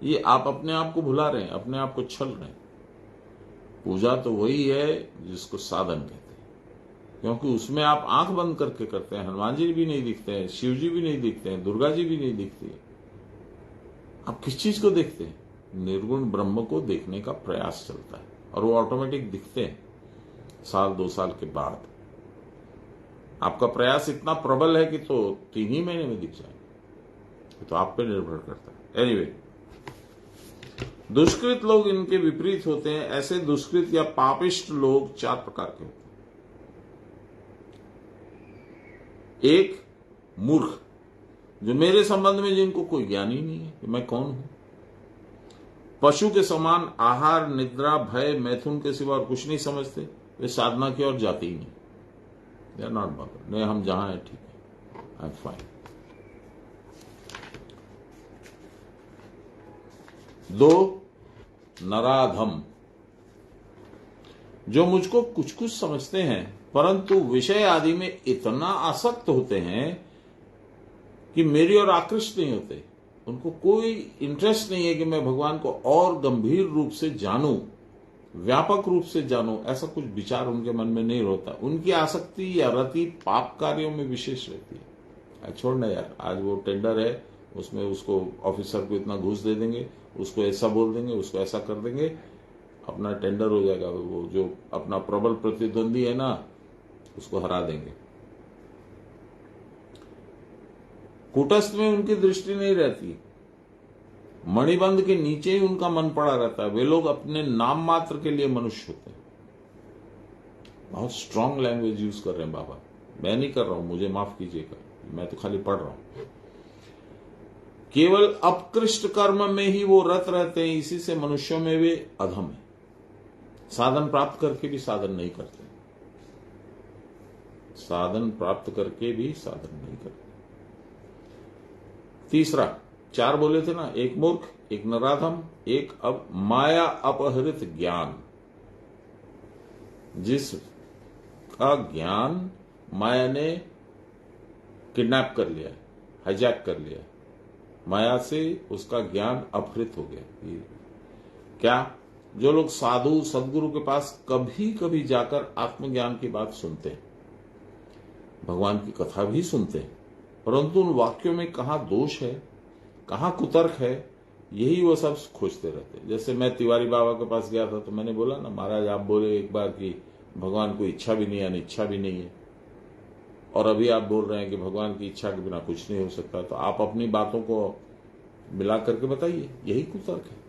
ये आप अपने आप को भुला रहे हैं, अपने आप को छल रहे हैं। पूजा तो वही है जिसको साधन कहते हैं, क्योंकि उसमें आप आंख बंद करके करते हैं। हनुमान जी भी नहीं दिखते हैं, शिव जी भी नहीं दिखते हैं, दुर्गा जी भी नहीं दिखती है। आप किस चीज को देखते हैं? निर्गुण ब्रह्म को देखने का प्रयास चलता है, और वो ऑटोमेटिक दिखते हैं साल 2 साल के बाद। आपका प्रयास इतना प्रबल है कि तो 3 ही महीने में दिख जाए, तो आप पे निर्भर करता है। एनीवे, दुष्कृत लोग इनके विपरीत होते हैं। ऐसे दुष्कृत या पापिष्ट लोग 4 प्रकार के होते हैं। एक, मूर्ख, जो मेरे संबंध में जिनको कोई ज्ञान ही नहीं है कि मैं कौन हूं। पशु के समान आहार, निद्रा, भय, मैथुन के सिवा और कुछ नहीं समझते। वे साधना की ओर जाते ही नहीं। They are not bothered. नहीं, हम जहां हैं ठीक है, आई एम फाइन। 2, नराधम, जो मुझको कुछ कुछ समझते हैं परंतु विषय आदि में इतना आसक्त होते हैं कि मेरी ओर आकृष्ट नहीं होते। उनको कोई इंटरेस्ट नहीं है कि मैं भगवान को और गंभीर रूप से जानूं, व्यापक रूप से जानूं। ऐसा कुछ विचार उनके मन में नहीं होता। उनकी आसक्ति या रति पाप कार्यों में विशेष रहती है। छोड़ना यार, आज वो टेंडर है, उसमें उसको ऑफिसर को इतना घूस दे देंगे, उसको ऐसा बोल देंगे, उसको ऐसा कर देंगे, अपना टेंडर हो जाएगा। वो जो अपना प्रबल प्रतिद्वंदी है ना, उसको हरा देंगे। कूटस्थ में उनकी दृष्टि नहीं रहती, मणिबंध के नीचे ही उनका मन पड़ा रहता है। वे लोग अपने नाम मात्र के लिए मनुष्य होते हैं। बहुत स्ट्रांग लैंग्वेज यूज कर रहे हैं बाबा, मैं नहीं कर रहा हूं, मुझे माफ कीजिएगा, मैं तो खाली पढ़ रहा हूं। केवल अपकृष्ट कर्म में ही वो रत रहते हैं, इसी से मनुष्यों में वे अधम है। साधन प्राप्त करके भी साधन नहीं करते, साधन प्राप्त करके भी साधन नहीं करते। तीसरा, 4 बोले थे ना, एक मूर्ख, एक नराधम, एक अब माया अपहृत ज्ञान, जिसका ज्ञान माया ने किडनैप कर लिया, हाईजैक कर लिया, माया से उसका ज्ञान अपहृत हो गया। क्या? जो लोग साधु सदगुरु के पास कभी कभी जाकर आत्मज्ञान की बात सुनते हैं, भगवान की कथा भी सुनते हैं, परंतु उन वाक्यों में कहां दोष है, कहां कुतर्क है, यही वो सब खोजते रहते हैं। जैसे मैं तिवारी बाबा के पास गया था, तो मैंने बोला ना, महाराज आप बोले एक बार कि भगवान को इच्छा भी नहीं है, अनिच्छा भी नहीं है, और अभी आप बोल रहे हैं कि भगवान की इच्छा के बिना कुछ नहीं हो सकता, तो आप अपनी बातों को मिला करके बताइए। यही कुतर्क है,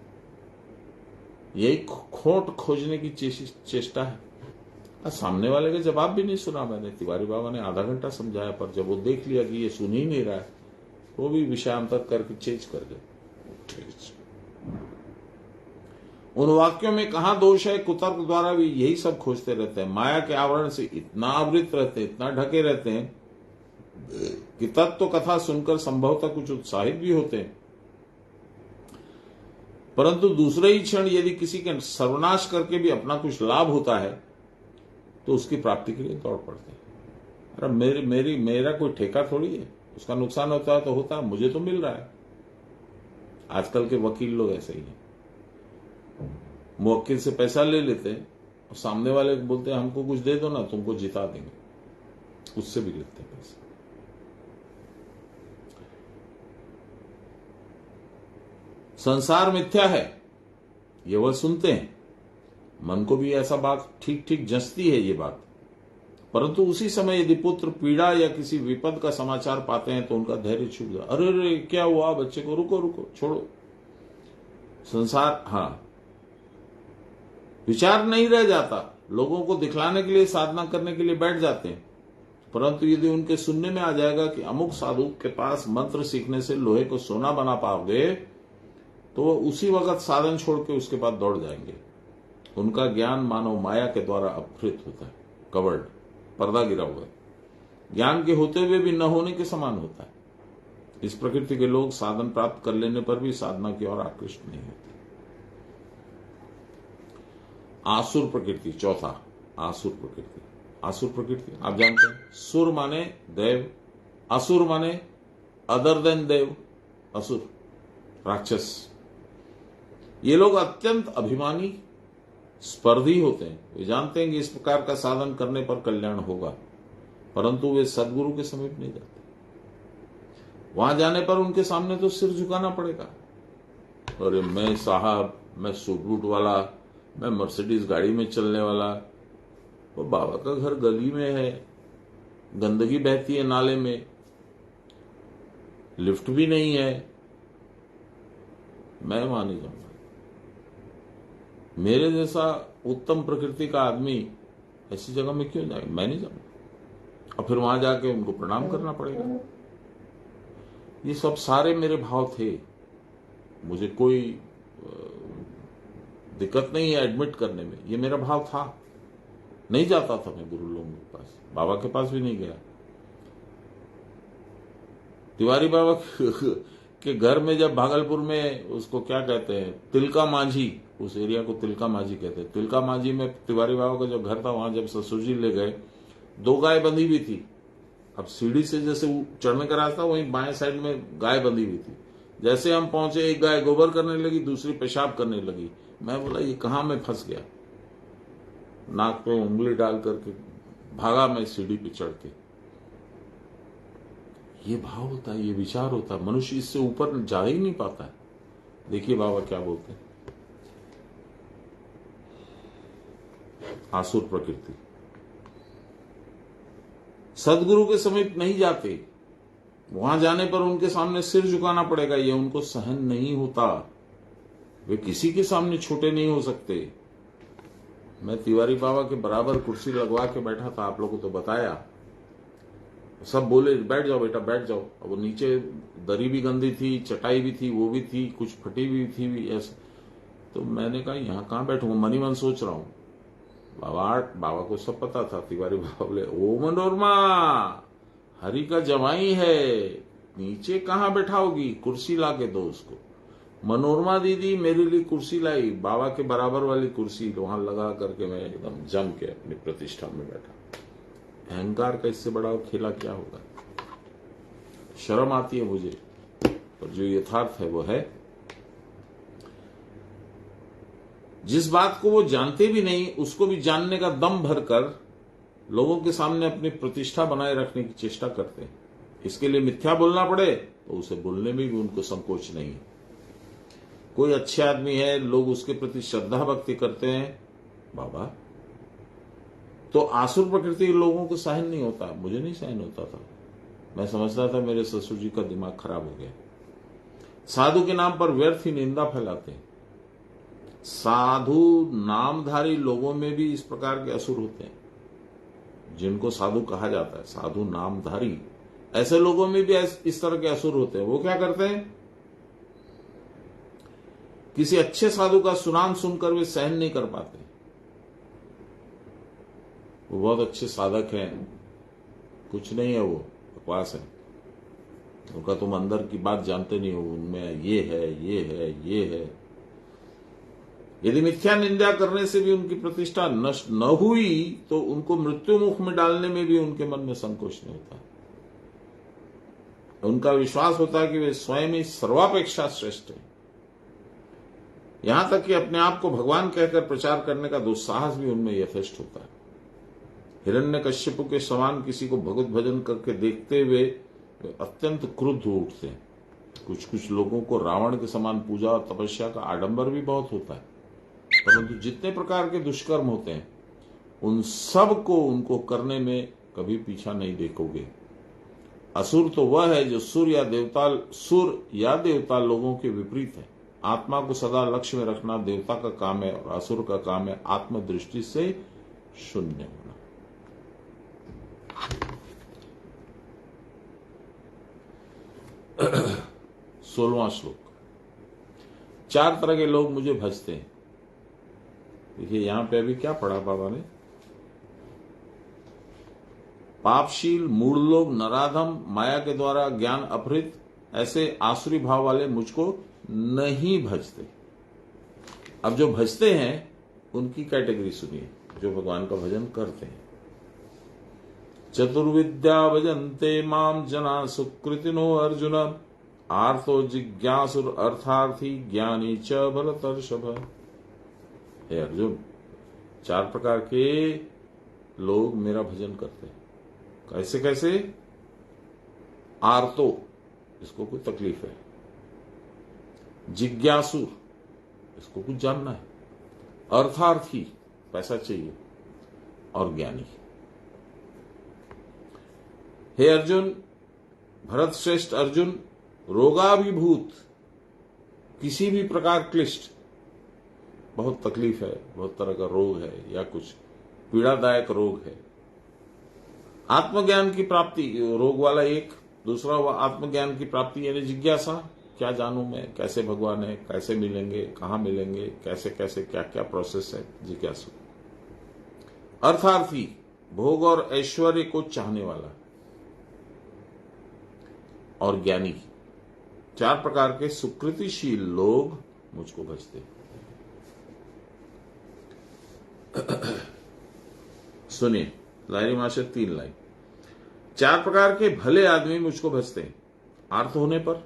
यही खोट खोजने की चेष्टा है। सामने वाले का जवाब भी नहीं सुना मैंने। तिवारी बाबा ने आधा घंटा समझाया, पर जब वो देख लिया कि ये सुन ही नहीं रहा है, वो भी विषयांतर करके चेंज कर गए। उन वाक्यों में कहां दोष है? कुतर्क द्वारा भी यही सब खोजते रहते हैं। माया के आवरण से इतना आवृत रहते हैं, इतना ढके रहते हैं कि तत्व कथा सुनकर संभवतः कुछ उत्साहित भी होते हैं, परंतु दूसरे ही क्षण यदि किसी के सर्वनाश करके भी अपना कुछ लाभ होता है तो उसकी प्राप्ति के लिए दौड़ पड़ते हैं। अरे मेरा कोई ठेका थोड़ी है, उसका नुकसान होता है तो होता है, मुझे तो मिल रहा है। आजकल के वकील लोग ऐसे ही हैं, मुवक्किल से पैसा ले लेते हैं और सामने वाले को बोलते हैं हमको कुछ दे दो ना, तुमको जिता देंगे, उससे भी लेते हैं पैसा। संसार मिथ्या है, ये वह सुनते हैं, मन को भी ऐसा बात ठीक ठीक जंचती है ये बात, परंतु उसी समय यदि पुत्र पीड़ा या किसी विपद का समाचार पाते हैं तो उनका धैर्य छूट जाता। अरे अरे क्या हुआ बच्चे को, रुको रुको छोड़ो। संसार, हाँ, विचार नहीं रह जाता। लोगों को दिखलाने के लिए, साधना करने के लिए बैठ जाते हैं, परंतु यदि उनके सुनने में आ जाएगा कि अमुक साधु के पास मंत्र सीखने से लोहे को सोना बना पाओगे, तो वो उसी वक्त साधन छोड़ के उसके पास दौड़ जाएंगे। उनका ज्ञान मानव माया के द्वारा अपहृत होता है, कवर्ड, पर्दा गिरा हुआ है, ज्ञान के होते हुए भी न होने के समान होता है। इस प्रकृति के लोग साधन प्राप्त कर लेने पर भी साधना की ओर आकृष्ट नहीं होते। आसुर प्रकृति, चौथा, आसुर प्रकृति। आसुर प्रकृति आप जानते हैं, सुर माने देव, असुर माने अदर देन देव, असुर राक्षस। ये लोग अत्यंत अभिमानी, स्पर्धी होते हैं। वे जानते हैं कि इस प्रकार का साधन करने पर कल्याण होगा, परंतु वे सदगुरु के समीप नहीं जाते। वहां जाने पर उनके सामने तो सिर झुकाना पड़ेगा। अरे मैं साहब, मैं सूट वाला, मैं मर्सिडीज गाड़ी में चलने वाला, वो बाबा का घर गली में है, गंदगी बहती है नाले में, लिफ्ट भी नहीं है, मैं वहां नहीं जाऊंगा। मेरे जैसा उत्तम प्रकृति का आदमी ऐसी जगह में क्यों जाए? मैं नहीं जाऊंगा। और फिर वहां जाके उनको प्रणाम करना पड़ेगा। ये सब सारे मेरे भाव थे, मुझे कोई दिक्कत नहीं है एडमिट करने में, ये मेरा भाव था। नहीं जाता था मैं गुरु लोगों के पास, बाबा के पास भी नहीं गया। तिवारी बाबा के घर में जब भागलपुर में, उसको क्या कहते हैं, तिलका मांझी, उस एरिया को तिलका मांझी कहते हैं, तिलका मांझी में तिवारी बाबा का जो घर था, वहां जब ससुर जी ले गए, 2 गाय बंधी हुई थी। अब सीढ़ी से जैसे चढ़ने का रास्ता, वहीं बाएं साइड में गाय बंधी हुई थी। जैसे हम पहुंचे, एक गाय गोबर करने लगी, दूसरी पेशाब करने लगी। मैं बोला ये कहां मैं फंस गया। नाक पे उंगली डाल करके भागा मैं सीढ़ी पे चढ़ के। ये भाव होता है, ये विचार होता है, मनुष्य इससे ऊपर जा ही नहीं पाता है। देखिए बाबा क्या बोलते हैं, आसुर प्रकृति। सदगुरु के समीप नहीं जाते, वहां जाने पर उनके सामने सिर झुकाना पड़ेगा, ये उनको सहन नहीं होता। वे किसी के सामने छोटे नहीं हो सकते। मैं तिवारी बाबा के बराबर कुर्सी लगवा के बैठा था, आप लोगों को तो बताया। सब बोले बैठ जाओ बेटा बैठ जाओ। अब वो नीचे दरी भी गंदी थी, चटाई भी थी, वो भी थी, कुछ फटी भी थी ऐसे। तो मैंने कहा यहाँ कहाँ बैठूंगा, मन ही मन सोच रहा हूँ। बाबा को सब पता था। तिवारी बाबा बोले ओ मनोरमा, हरि का जवाई है, नीचे कहाँ बैठाओगी, कुर्सी ला के दो उसको। मनोरमा दीदी मेरे लिए कुर्सी लाई, बाबा के बराबर वाली कुर्सी वहां लगा करके मैं एकदम जम के अपनी प्रतिष्ठा में बैठा। अहंकार का इससे बड़ा खेला क्या होगा। शर्म आती है मुझे, पर जो यथार्थ है वो है। जिस बात को वो जानते भी नहीं, उसको भी जानने का दम भरकर लोगों के सामने अपनी प्रतिष्ठा बनाए रखने की चेष्टा करते हैं। इसके लिए मिथ्या बोलना पड़े तो उसे बोलने में भी उनको संकोच नहीं है। कोई अच्छे आदमी है, लोग उसके प्रति श्रद्धा भक्ति करते हैं, बाबा तो आसुर प्रकृति के लोगों को सहन नहीं होता, मुझे नहीं सहन होता था। मैं समझता था मेरे ससुर जी का दिमाग खराब हो गया। साधु के नाम पर व्यर्थ ही निंदा फैलाते हैं। साधु नामधारी लोगों में भी इस प्रकार के असुर होते हैं, जिनको साधु कहा जाता है, साधु नामधारी, ऐसे लोगों में भी इस तरह के असुर होते हैं। वो क्या करते हैं, किसी अच्छे साधु का सुनाम सुनकर वे सहन नहीं कर पाते। वो बहुत अच्छे साधक हैं, कुछ नहीं है, वो बकवास है, उनका तुम अंदर की बात जानते नहीं हो, उनमें ये है, ये है, ये है। यदि मिथ्या निंदा करने से भी उनकी प्रतिष्ठा नष्ट न हुई तो उनको मृत्यु मुख में डालने में भी उनके मन में संकोच नहीं होता। उनका विश्वास होता है कि वे स्वयं ही सर्वापेक्षा श्रेष्ठ हैं। यहां तक कि अपने आप को भगवान कहकर प्रचार करने का दुस्साहस भी उनमें यथेष्ट होता है। हिरण्यकश्यप के समान किसी को भगवत भजन करके देखते हुए अत्यंत क्रुद्ध हो उठते हैं। कुछ कुछ लोगों को रावण के समान पूजा और तपस्या का आडंबर भी बहुत होता है, परंतु जितने प्रकार के दुष्कर्म होते हैं उन सब को उनको करने में कभी पीछा नहीं देखोगे। असुर तो वह है जो सुर या देवता लोगों के विपरीत है। आत्मा को सदा लक्ष्य में रखना देवता का काम है और असुर का काम है आत्मदृष्टि से शून्य होना। 16वां श्लोक। 4 तरह के लोग मुझे भजते हैं। देखिए यहां पे अभी क्या पढ़ा बाबा ने, पापशील, मूढ़ लोग, नराधम, माया के द्वारा ज्ञान अपहृत, ऐसे आसुरी भाव वाले मुझको नहीं भजते। अब जो भजते हैं उनकी कैटेगरी सुनिए, जो भगवान का भजन करते हैं। चतुर्विद्या भजन्ते माम जना सुकृतिनो अर्जुन, आर्तो जिज्ञासुर अर्थार्थी ज्ञानी च भरतर्षभ। हे अर्जुन, 4 प्रकार के लोग मेरा भजन करते हैं। कैसे कैसे? आर्तो, इसको कोई तकलीफ है, जिज्ञासुर, इसको कुछ जानना है, अर्थार्थी, पैसा चाहिए, और ज्ञानी। हे अर्जुन, भरत श्रेष्ठ अर्जुन, रोगाभिभूत, किसी भी प्रकार क्लिष्ट, बहुत तकलीफ है, बहुत तरह का रोग है या कुछ पीड़ादायक रोग है, आत्मज्ञान की प्राप्ति, रोग वाला एक, दूसरा हुआ आत्मज्ञान की प्राप्ति यानी जिज्ञासा, क्या जानूं मैं, कैसे भगवान है, कैसे मिलेंगे, कहां मिलेंगे, कैसे कैसे क्या क्या प्रोसेस है, जिज्ञासु। अर्थार्थी, भोग और ऐश्वर्य को चाहने वाला, और ज्ञानी। 4 प्रकार के सुकृतिशील लोग मुझको भजते। सुनिए लाइनी माशे 3 लाइन। 4 प्रकार के भले आदमी मुझको भजते हैं। आर्त होने पर,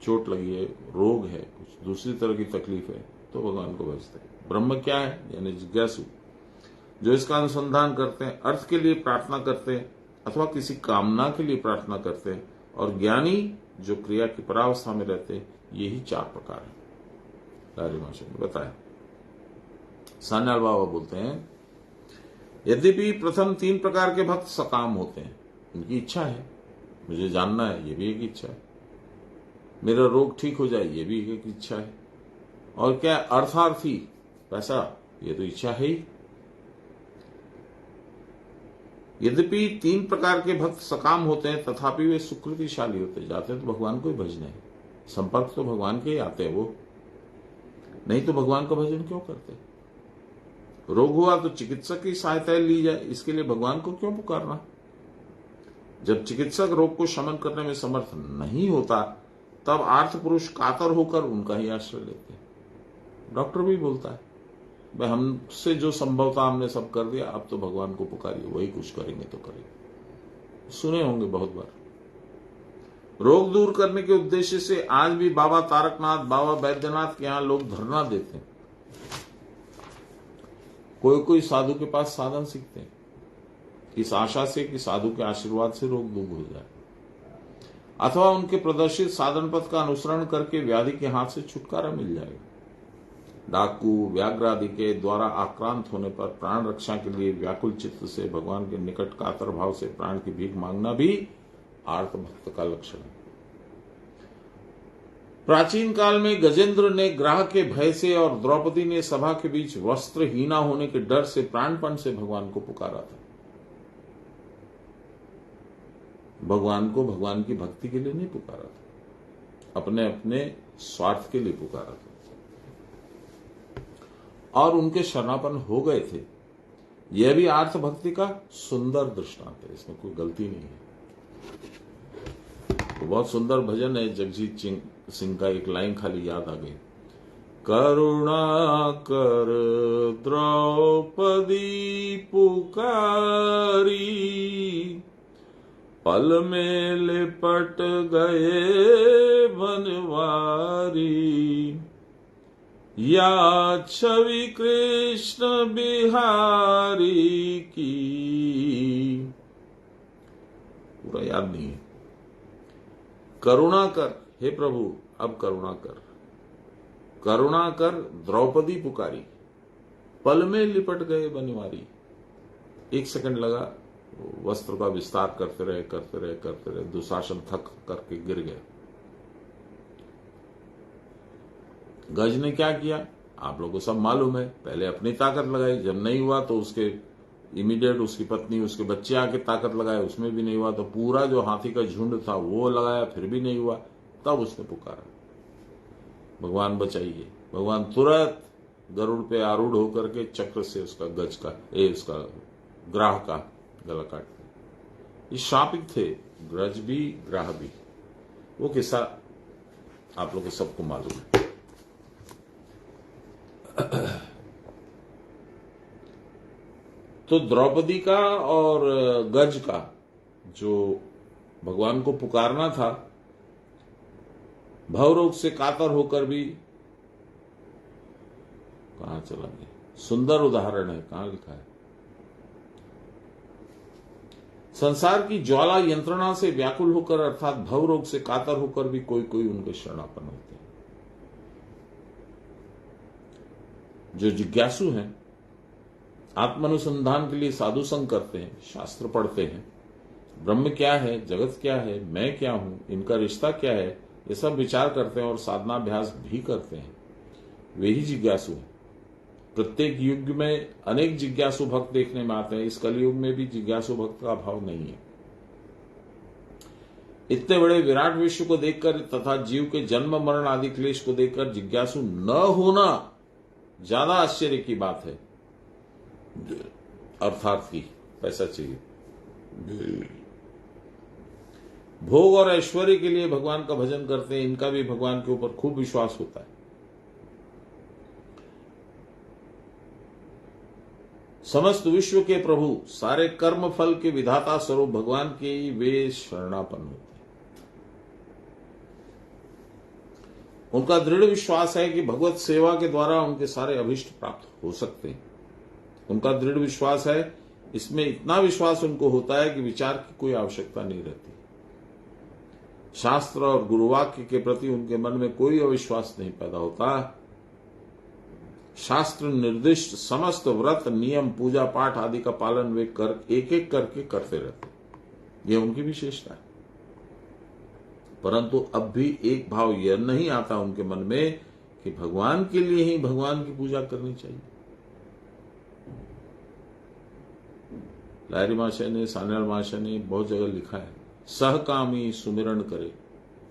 चोट लगी है, रोग है, कुछ दूसरी तरह की तकलीफ है, तो भगवान को भजते हैं। ब्रह्म क्या है यानी जिज्ञासु, जो इसका अनुसंधान करते हैं, अर्थ के लिए प्रार्थना करते हैं अथवा किसी कामना के लिए प्रार्थना करते हैं, और ज्ञानी जो क्रिया की परावस्था में रहते हैं। यही 4 प्रकार है। लारी माशे ने बताया। सान्याल बाबा बोलते हैं, यद्यपि प्रथम 3 प्रकार के भक्त सकाम होते हैं, उनकी इच्छा है, मुझे जानना है, ये भी एक इच्छा है, मेरा रोग ठीक हो जाए, ये भी एक इच्छा है, और क्या अर्थार्थी, पैसा, ये तो इच्छा है ही। यद्यपि 3 प्रकार के भक्त सकाम होते हैं तथापि वे सुकृतिशाली होते जाते हैं, तो भगवान को ही भजने हैं। संपर्क तो भगवान के ही आते हैं, वो नहीं तो भगवान का भजन क्यों करते? रोग हुआ तो चिकित्सक की सहायता ली जाए, इसके लिए भगवान को क्यों पुकारना? जब चिकित्सक रोग को शमन करने में समर्थ नहीं होता तब आर्थ पुरुष कातर होकर उनका ही आश्रय लेते हैं। डॉक्टर भी बोलता है, भाई हमसे जो संभव था हमने सब कर दिया, अब तो भगवान को पुकारिए, वही कुछ करेंगे तो करेंगे। सुने होंगे बहुत बार। रोग दूर करने के उद्देश्य से आज भी बाबा तारकनाथ, बाबा बैद्यनाथ के यहां लोग धरना देते हैं। कोई कोई साधु के पास साधन सीखते हैं इस आशा से कि साधु के आशीर्वाद से रोग दूर हो जाए, अथवा उनके प्रदर्शित साधन पथ का अनुसरण करके व्याधि के हाथ से छुटकारा मिल जाएगा। डाकू व्याघ्र आदि के द्वारा आक्रांत होने पर प्राण रक्षा के लिए व्याकुल चित्त से भगवान के निकट कातर भाव से प्राण की भीख मांगना भी आर्त भक्त का लक्षण है। प्राचीन काल में गजेंद्र ने ग्राह के भय से और द्रौपदी ने सभा के बीच वस्त्रहीना होने के डर से प्राणपण से भगवान को पुकारा था। भगवान को भगवान की भक्ति के लिए नहीं पुकारा था, अपने अपने स्वार्थ के लिए पुकारा था और उनके शरणापन्न हो गए थे। यह भी आर्थ भक्ति का सुंदर दृष्टांत है, इसमें कोई गलती नहीं है। तो बहुत सुंदर भजन है, जगजीत सिंह का एक लाइन खाली याद आ गई। करुणा कर द्रौपदी पुकारी, पल में लिपट गए बनवारी, या छवि कृष्ण बिहारी की। पूरा याद नहीं है। करुणा कर, हे प्रभु अब करुणा कर, करुणा कर द्रौपदी पुकारी, पल में लिपट गए बनवारी। 1 सेकंड लगा, वस्त्र का विस्तार करते रहे, दुशासन थक करके गिर गया। गज ने क्या किया आप लोगों को सब मालूम है, पहले अपनी ताकत लगाई, जब नहीं हुआ तो उसके इमीडिएट उसकी पत्नी उसके बच्चे आके ताकत लगाए, उसमें भी नहीं हुआ तो पूरा जो हाथी का झुंड था वो लगाया, फिर भी नहीं हुआ, तब उसने पुकारा भगवान बचाइए। भगवान तुरंत गरुड़ पे आरूढ़ होकर के चक्र से उसका गज का उसका ग्राह का गला काट दिया। ये शापित थे, ग्रज भी ग्राह भी। वो किस्सा आप लोग को सबको मालूम है। तो द्रौपदी का और गज का जो भगवान को पुकारना था, भवरोग से कातर होकर भी, कहां चला गया, सुंदर उदाहरण है, कहां लिखा है। संसार की ज्वाला यंत्रणा से व्याकुल होकर अर्थात भवरोग से कातर होकर भी कोई कोई उनके शरणापन्न होते हैं। जो जिज्ञासु हैं, आत्मानुसंधान के लिए साधु संग करते हैं, शास्त्र पढ़ते हैं, ब्रह्म क्या है, जगत क्या है, मैं क्या हूं, इनका रिश्ता क्या है, ये सब विचार करते हैं और साधनाभ्यास भी करते हैं, वे ही जिज्ञासु हैं। प्रत्येक युग में अनेक जिज्ञासु भक्त देखने में आते हैं, इस कलयुग में भी जिज्ञासु भक्त का अभाव नहीं है। इतने बड़े विराट विश्व को देखकर तथा जीव के जन्म मरण आदि क्लेश को देखकर जिज्ञासु न होना ज्यादा आश्चर्य की बात है। अर्थात की पैसा चाहिए, भोग और ऐश्वर्य के लिए भगवान का भजन करते हैं, इनका भी भगवान के ऊपर खूब विश्वास होता है। समस्त विश्व के प्रभु, सारे कर्म फल के विधाता स्वरूप भगवान के ही वे शरणापन्न होते हैं। उनका दृढ़ विश्वास है कि भगवत सेवा के द्वारा उनके सारे अभिष्ट प्राप्त हो सकते हैं। उनका दृढ़ विश्वास है, इसमें इतना विश्वास उनको होता है कि विचार की कोई आवश्यकता नहीं रहती। शास्त्र और गुरुवाक्य के प्रति उनके मन में कोई अविश्वास नहीं पैदा होता। शास्त्र निर्दिष्ट समस्त व्रत नियम पूजा पाठ आदि का पालन वे एक एक करके करते रहते, यह उनकी विशेषता है। परंतु अब भी एक भाव यह नहीं आता उनके मन में कि भगवान के लिए ही भगवान की पूजा करनी चाहिए। लाहिरी महाशय ने, सान्याल महाशय ने बहुत जगह लिखा है, सहकामी सुमिरन करे,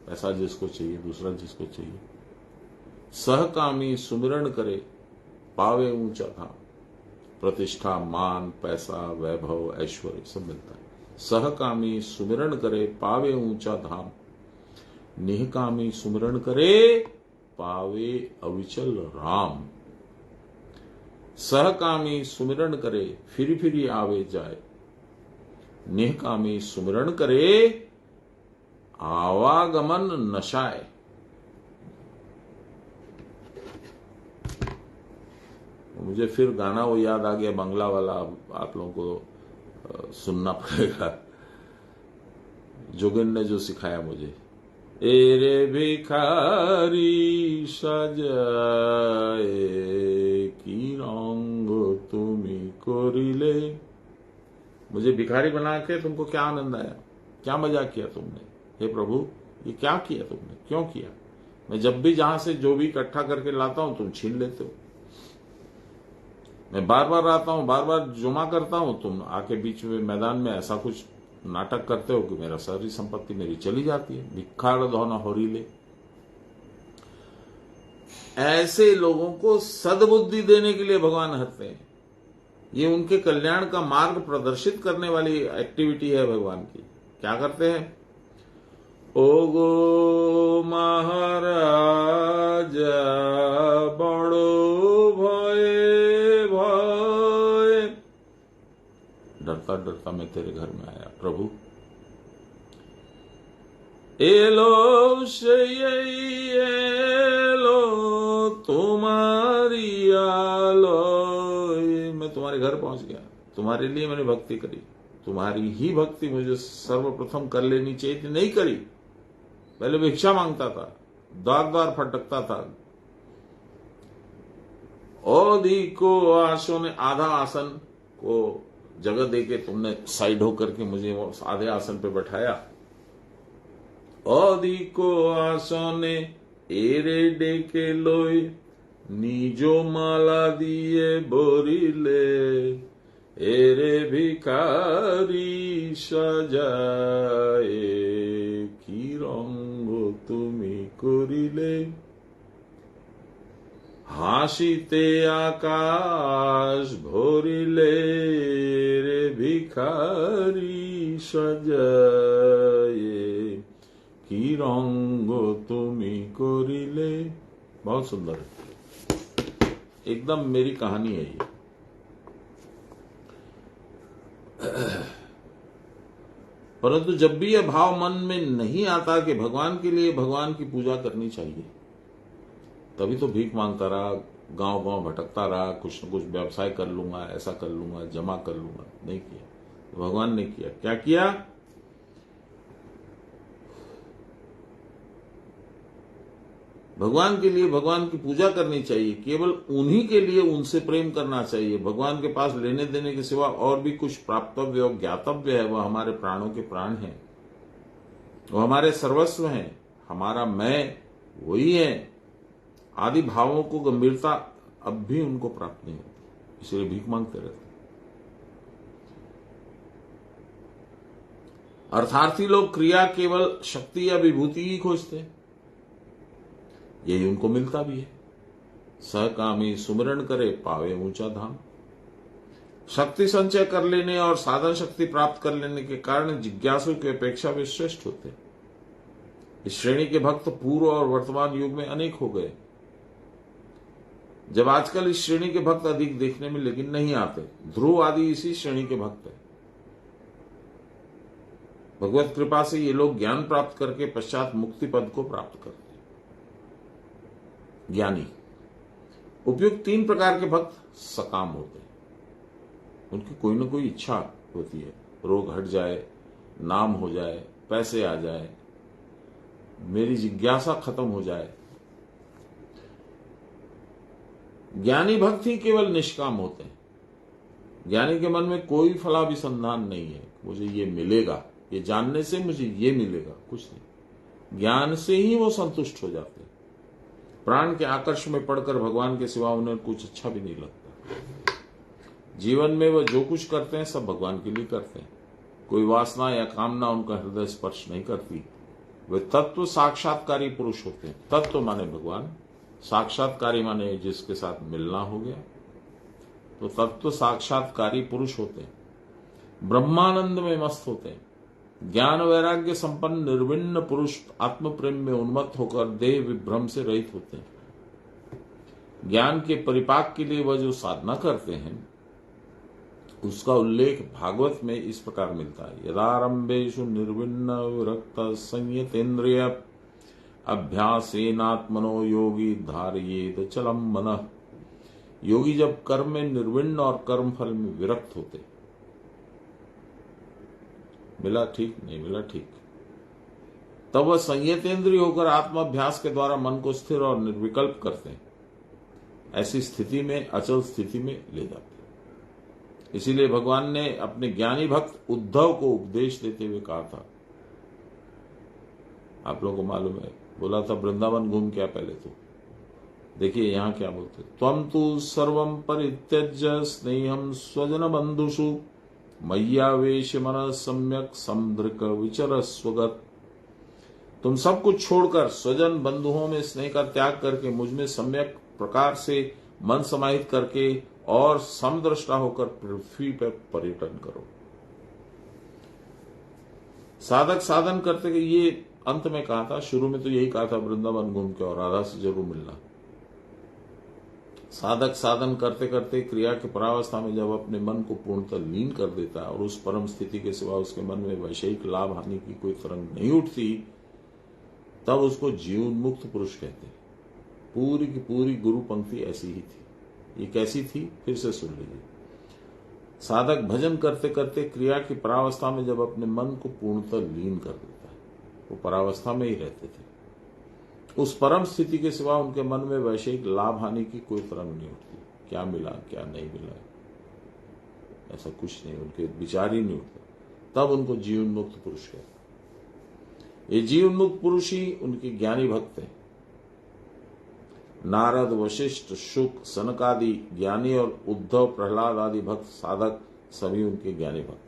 पैसा जिसको चाहिए, दूसरा जिसको चाहिए, सहकामी सुमिरन करे, पावे ऊंचा धाम, प्रतिष्ठा मान पैसा वैभव ऐश्वर्य सब मिलता है। सहकामी सुमिरन करे, पावे ऊंचा धाम, निहकामी सुमिरन करे, पावे अविचल राम। सहकामी सुमिरन करे, फिरी फिरी आवे जाए, निहकामी सुमिरन करे, आवागमन नशाए। मुझे फिर गाना वो याद आ गया, बंगला वाला, आप लोगों को सुनना पड़ेगा। जोगिन ने जो सिखाया मुझे, एरे भिखारी সাজায়ে কি রঙ্গ তুমি করিলে। मुझे भिखारी बना के तुमको क्या आनंद आया, क्या मजा किया तुमने। हे प्रभु, ये क्या किया तुमने, क्यों किया। मैं जब भी जहां से जो भी इकट्ठा करके लाता हूं तुम छीन लेते हो। मैं बार बार आता हूं, बार बार जमा करता हूं, तुम आके बीच में मैदान में ऐसा कुछ नाटक करते हो कि मेरा सारी संपत्ति मेरी चली जाती है। भिखार धोना होरीले। ऐसे लोगों को सद्बुद्धि देने के लिए भगवान हंसते हैं। ये उनके कल्याण का मार्ग प्रदर्शित करने वाली एक्टिविटी है भगवान की। क्या करते हैं। ओ गो महाराज बड़ो भय भय। डरता डरता मैं तेरे घर में आया प्रभु। एलो से एलो तुम्हारी आलो। मैं तुम्हारे घर पहुंच गया, तुम्हारे लिए मैंने भक्ति करी। तुम्हारी ही भक्ति मुझे सर्वप्रथम कर लेनी चाहिए थी, नहीं करी। पहले भिक्षा मांगता था, द्वार द्वार फटकता था। औधी को आसों ने आधा आसन को जगह देके तुमने साइड होकर के मुझे वो आधे आसन पे बैठाया। औधी को आसों ने एरे डेके लोई निजो माला दिए बोरिले। एरे भिखारी সাজায়ে কি রঙ্গ তুমি করিলে। হাসিতে আকাশ ভরিলে রে ভিখারি সাজায়ে কি রঙ্গ তুমি করিলে। बहुत सुंदर है, एकदम मेरी कहानी है ये। परंतु जब भी यह भाव मन में नहीं आता कि भगवान के लिए भगवान की पूजा करनी चाहिए, तभी तो भीख मांगता रहा, गांव गांव भटकता रहा, कुछ न कुछ व्यवसाय कर लूंगा, ऐसा कर लूंगा, जमा कर लूंगा। नहीं किया तो भगवान ने किया। क्या किया। भगवान के लिए भगवान की पूजा करनी चाहिए, केवल उन्हीं के लिए उनसे प्रेम करना चाहिए। भगवान के पास लेने देने के सिवा और भी कुछ प्राप्तव्य और ज्ञातव्य है, वह हमारे प्राणों के प्राण हैं, वह हमारे सर्वस्व हैं, हमारा मैं वही है। आदि भावों को गंभीरता अब भी उनको प्राप्त नहीं होती, इसलिए भीख मांगते रहते। अर्थार्थी लोग क्रिया केवल शक्ति या विभूति ही खोजते हैं, यही उनको मिलता भी है। सहकामी सुमिरन करे पावे ऊंचा धाम। शक्ति संचय कर लेने और साधन शक्ति प्राप्त कर लेने के कारण जिज्ञासु की अपेक्षा वे श्रेष्ठ होते। इस श्रेणी के भक्त पूर्व और वर्तमान युग में अनेक हो गए, जब आजकल इस श्रेणी के भक्त अधिक देखने में लेकिन नहीं आते। ध्रुव आदि इसी श्रेणी के भक्त है। भगवत कृपा से ये लोग ज्ञान प्राप्त करके पश्चात मुक्ति पद को प्राप्त करते। ज्ञानी उपयुक्त 3 प्रकार के भक्त सकाम होते हैं। उनकी कोई ना कोई इच्छा होती है, रोग हट जाए, नाम हो जाए, पैसे आ जाए, मेरी जिज्ञासा खत्म हो जाए। ज्ञानी भक्त ही केवल निष्काम होते हैं। ज्ञानी के मन में कोई फलाभिसंधान नहीं है, मुझे ये मिलेगा, ये जानने से मुझे ये मिलेगा, कुछ नहीं। ज्ञान से ही वो संतुष्ट हो जाते हैं। प्राण के आकर्ष में पड़कर भगवान के सिवा उन्हें कुछ अच्छा भी नहीं लगता। जीवन में वह जो कुछ करते हैं सब भगवान के लिए करते हैं। कोई वासना या कामना उनका हृदय स्पर्श नहीं करती। वे तत्व साक्षात्कारी पुरुष होते हैं। तत्व माने भगवान, साक्षात्कारी माने जिसके साथ मिलना हो गया, तो तत्व साक्षात्कारी पुरुष होते हैं। ब्रह्मानंद में मस्त होते हैं। ज्ञान वैराग्य संपन्न निर्विण्ण पुरुष आत्म प्रेम में उन्मत्त होकर देह विभ्रम से रहित होते हैं। ज्ञान के परिपाक के लिए वह जो साधना करते हैं उसका उल्लेख भागवत में इस प्रकार मिलता है। यदारंभेषु निर्विण्ण विरक्त संयतेन्द्रिय अभ्यासेनात्मनो योगी धारयेत चलम मनः। योगी जब कर्म में निर्विण्ण और कर्म फल में विरक्त होते, मिला ठीक, नहीं मिला ठीक, तब वह संयतेंद्रिय होकर आत्माभ्यास के द्वारा मन को स्थिर और निर्विकल्प करते हैं, ऐसी स्थिति में, अचल स्थिति में ले जाते हैं। इसीलिए भगवान ने अपने ज्ञानी भक्त उद्धव को उपदेश देते हुए कहा था, आप लोगों को मालूम है, बोला था वृंदावन घूम क्या पहले तो देखिए यहां क्या बोलते, त्वं तु सर्वं परित्यज्य स्नेहं स्वजन बंधुषु मय्यावेश मन सम्यक समदृक विचर स्वगत। तुम सब कुछ छोड़कर स्वजन बंधुओं में स्नेह का त्याग करके मुझ में सम्यक प्रकार से मन समाहित करके और समदृष्टा होकर पृथ्वी पर पर्यटन करो। साधक साधन करते कि ये अंत में कहा था, शुरू में तो यही कहा था वृंदावन घूम के और राधा से जरूर मिलना। साधक साधन करते करते क्रिया के परावस्था में जब अपने मन को पूर्णतः लीन कर देता है और उस परम स्थिति के सिवा उसके मन में वैषयिक लाभ हानि की कोई तरंग नहीं उठती, तब उसको जीवन्मुक्त पुरुष कहते हैं। पूरी की पूरी गुरु पंक्ति ऐसी ही थी। ये कैसी थी फिर से सुन लीजिए। साधक भजन करते करते क्रिया की परावस्था में जब अपने मन को पूर्णतः लीन कर देता है, वो परावस्था में ही रहते थे, उस परम स्थिति के सिवा उनके मन में वैषयिक लाभ हानि की कोई तरंग नहीं उठती। क्या मिला क्या नहीं मिला ऐसा कुछ नहीं, उनके विचार ही नहीं उठता। तब उनको जीवन मुक्त पुरुष कहते। ये जीवन मुक्त पुरुष ही उनके ज्ञानी भक्त हैं। नारद, वशिष्ठ, शुक, सनकादि ज्ञानी और उद्धव, प्रहलाद आदि भक्त साधक सभी उनके ज्ञानी भक्त हैं।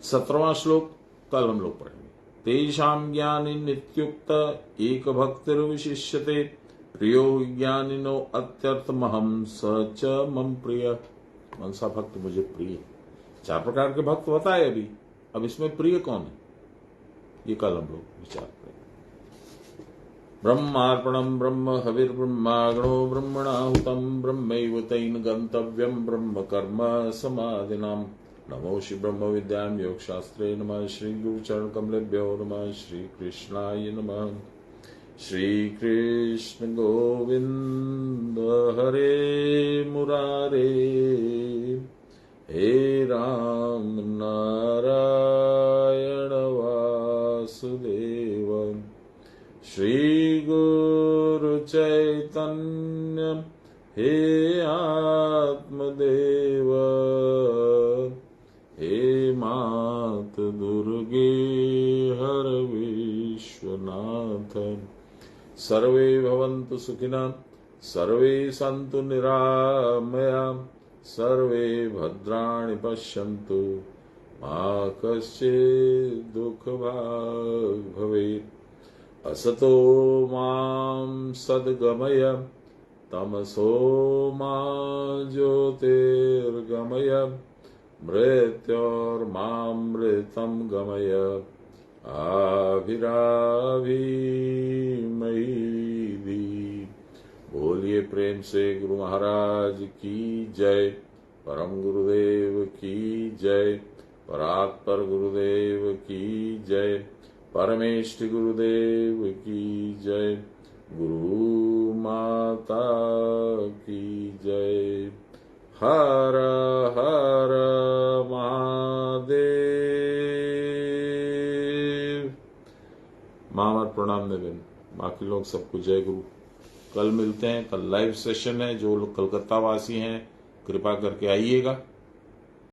17वां श्लोक कल हम लोग पढ़ेंगे। तेषां ज्ञानी नित्युक्त एक भक्तिर्विशिष्यते प्रियो ज्ञानिनो अत्यर्थमहं स च मम प्रिय। कौन सा भक्त मुझे प्रिय? 4 प्रकार के भक्त बताए अभी, अब इसमें प्रिय कौन है ये कल हम लोग विचार करेंगे। ब्रह्मार्पणम ब्रह्म हविर्ब्रह्माग्नो ब्रह्मणाहुतम ब्रह्मैव तेन गंतव्यम ब्रह्म कर्म समाधिनाम। नमो श्री ब्रह्म विद्याम योग शास्त्रे नमः। श्री गुरुचरण कमलेभ्यो नमः। श्री कृष्णाय नमः। श्री कृष्ण गोविंद हरे मुरारे, हे राम नारायण वासुदेव। श्री गुरु चैतन्य हे आत्मदेव, हे मात दुर्गे हर विश्वनाथ। सर्वे भवन्तु सुखिनः, सर्वे सन्तु निरामया, सर्वे भद्राणि पश्यन्तु मा कश्चित् दुःखभाग् भवेत्। असतो मां सद्गमय, तमसो मा ज्योतिर्गमय, मृत्योर्मामृतं गमय। आभिराभिमयी। बोलिए प्रेम से गुरु महाराज की जय, परम गुरुदेव की जय, परात्पर गुरुदेव की जय, परमेष्ठ गुरुदेव की जय, गुरु माता की जय। हर हर महादेव। मामर प्रणाम निवेदन, बाकी लोग सबको जय गुरु। कल मिलते हैं। कल लाइव सेशन है। जो लोग कलकत्ता वासी हैं कृपा करके आइएगा।